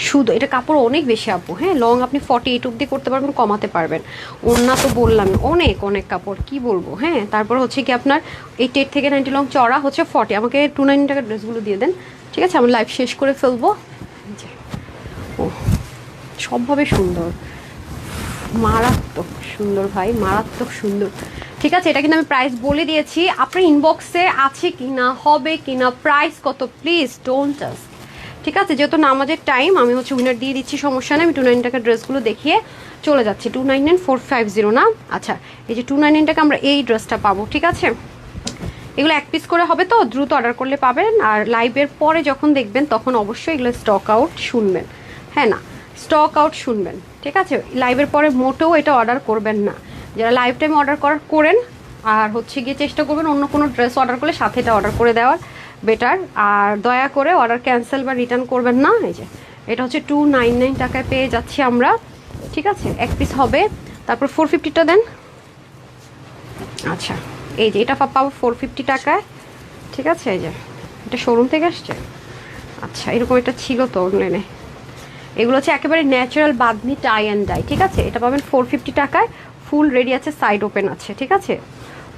শুধু এটা কাপড় অনেক বেশি আপু, হ্যাঁ লং আপনি 48 অব্দি করতে পারবেন, কমাতে পারবেন। ওড়না তো বললাম অনেক অনেক কাপড়, কি বলবো। হ্যাঁ তারপর হচ্ছে কি আপনার 88 থেকে 90 লং, চড়া হচ্ছে 40। আমাকে 290 টাকার ড্রেসগুলো দিয়ে দেন, ঠিক আছে? আমরা লাইভ শেষ করে ফেলবো। ও সবভাবে সুন্দর, মারাত্মক সুন্দর ভাই, মারাত্মক সুন্দর। ঠিক আছে, এটা কিন্তু আমি প্রাইস বলে দিয়েছি। আপনার ইনবক্সে আছে কি না, হবে কি না, প্রাইস কত, প্লিজ ডোন্ট জাস্ট। ঠিক আছে, যেহেতু নামাজের টাইম, আমি হচ্ছে উইনার দিয়ে দিচ্ছি, সমস্যা নেই। আমি 290 টাকার ড্রেসগুলো দেখিয়ে চলে যাচ্ছি। 299450 না, আচ্ছা এই যে 299 টাকা আমরা এই ড্রেসটা পাবো। ঠিক আছে, এগুলো এক পিস করে হবে তো, দ্রুত অর্ডার করলে পাবেন। আর লাইভের পরে যখন দেখবেন তখন অবশ্যই এগুলো স্টক আউট শুনবেন, হ্যাঁ না স্টক আউট শুনবেন। ঠিক আছে, লাইভের পরে মোটেও এটা অর্ডার করবেন না। যারা লাইভ টাইমে অর্ডার করেন, আর হচ্ছে গিয়ে চেষ্টা করবেন অন্য কোনো ড্রেস অর্ডার করলে সাথে এটা অর্ডার করে দেওয়ার বেটার। আর দয়া করে অর্ডার ক্যান্সেল বা রিটার্ন করবেন না। এই যে এটা হচ্ছে 299 টাকায় পেয়ে যাচ্ছি আমরা। ঠিক আছে, এক পিস হবে। তারপর 450টা দেন। আচ্ছা এই যে এটা পাবো 450 টাকায়। ঠিক আছে, এই যে এটা শোরুম থেকে আসছে। আচ্ছা এরকম এটা ছিল তো অনলাইনে। এগুলো হচ্ছে একেবারে natural bandhani tie and dye. ঠিক আছে, এটা পাবেন 450 টাকায়, ফুল রেডি আছে, সাইড ওপেন আছে। ঠিক আছে,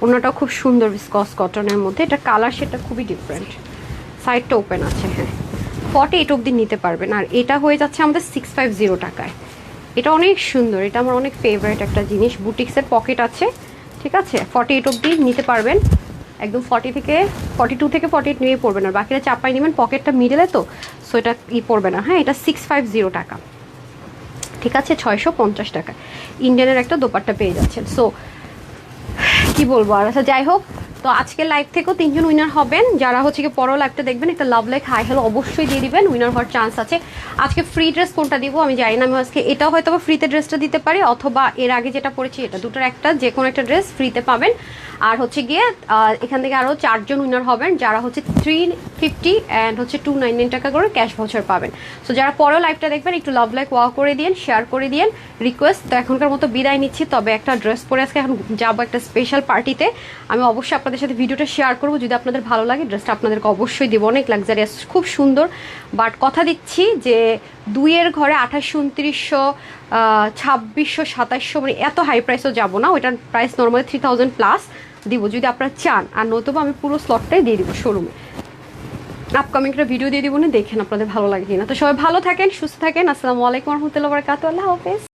অন্যটাও খুব সুন্দর ভিসকস কটনের মধ্যে, এটা কালার সেটা খুবই ডিফারেন্ট, সাইডটা ওপেন আছে। হ্যাঁ 48 অবধি নিতে পারবেন। আর এটা হয়ে যাচ্ছে আমাদের 650 টাকায়। এটা অনেক সুন্দর, এটা আমার অনেক ফেভারিট একটা জিনিস। বুটিক্সের পকেট আছে। ঠিক আছে, 48 অবধি নিতে পারবেন, একদম 42 থেকে 48 নিয়ে পড়বেন। আর বাকিটা চাপাই নেবেন, পকেটটা মিডলে তো, সো এটা পড়বে না। হ্যাঁ এটা 650 টাকা। ঠিক আছে, 650 টাকা ইন্ডিয়ানের একটা দোপাট্টা পেয়ে যাচ্ছেন। সো কি বলবো আর। আচ্ছা যাই হোক, তো আজকের লাইভ থেকেও 3 জন উইনার হবেন। যারা হচ্ছে কি পরও লাইভটা দেখবেন, একটা লাভ লাইক হাই হ্যালো অবশ্যই দিয়ে দিবেন, উইনার হওয়ার চান্স আছে। আজকে ফ্রি ড্রেস কোনটা দিব আমি জানি না। আমি আজকে এটাও হয়তো ফ্রিতে ড্রেসটা দিতে পারি, অথবা এর আগে যেটা পড়েছি এটা, দুটোর একটা যে কোনো একটা ড্রেস ফ্রিতে পাবেন। আর হচ্ছে গিয়ে এখান থেকে আরও 4 জন উইনার হবেন, যারা হচ্ছে 350 অ্যান্ড হচ্ছে 299 টাকা করে ক্যাশ ভাউচার পাবেন। সো যারা পরেও লাইভটা দেখবেন একটু লাভ লাইক ওয়াও করে দিন, শেয়ার করে দিন। রিকোয়েস্ট তো এখনকার মতো বিদায় নিচ্ছি, তবে একটা ড্রেস পরে আজকে এখন যাবো একটা স্পেশাল পার্টিতে। আমি অবশ্যই আপনাদের সাথে ভিডিওটা শেয়ার করবো, যদি আপনাদের ভালো লাগে ড্রেসটা আপনাদেরকে অবশ্যই দেবো। অনেক লাক্সারিয়াস, খুব সুন্দর। বাট কথা দিচ্ছি যে 2-এর ঘরে 2800, 2600, 2700, মানে এত হাই প্রাইসও যাবো না। ওইটার প্রাইস নর্মালি 3000 প্লাস দিব যদি আপনারা চান। আর নতুবা আমি পুরো স্লটটাই দিয়ে দিব শোরুমে। আপকামিং একটা ভিডিও দিয়ে দিব না, দেখেন আপনাদের ভালো লাগে কিনা। তো সবাই ভালো থাকেন, সুস্থ থাকেন। আসসালামু আলাইকুম রহমতুল্লাহ বারাকাতুহু। আল্লাহ হাফেজ।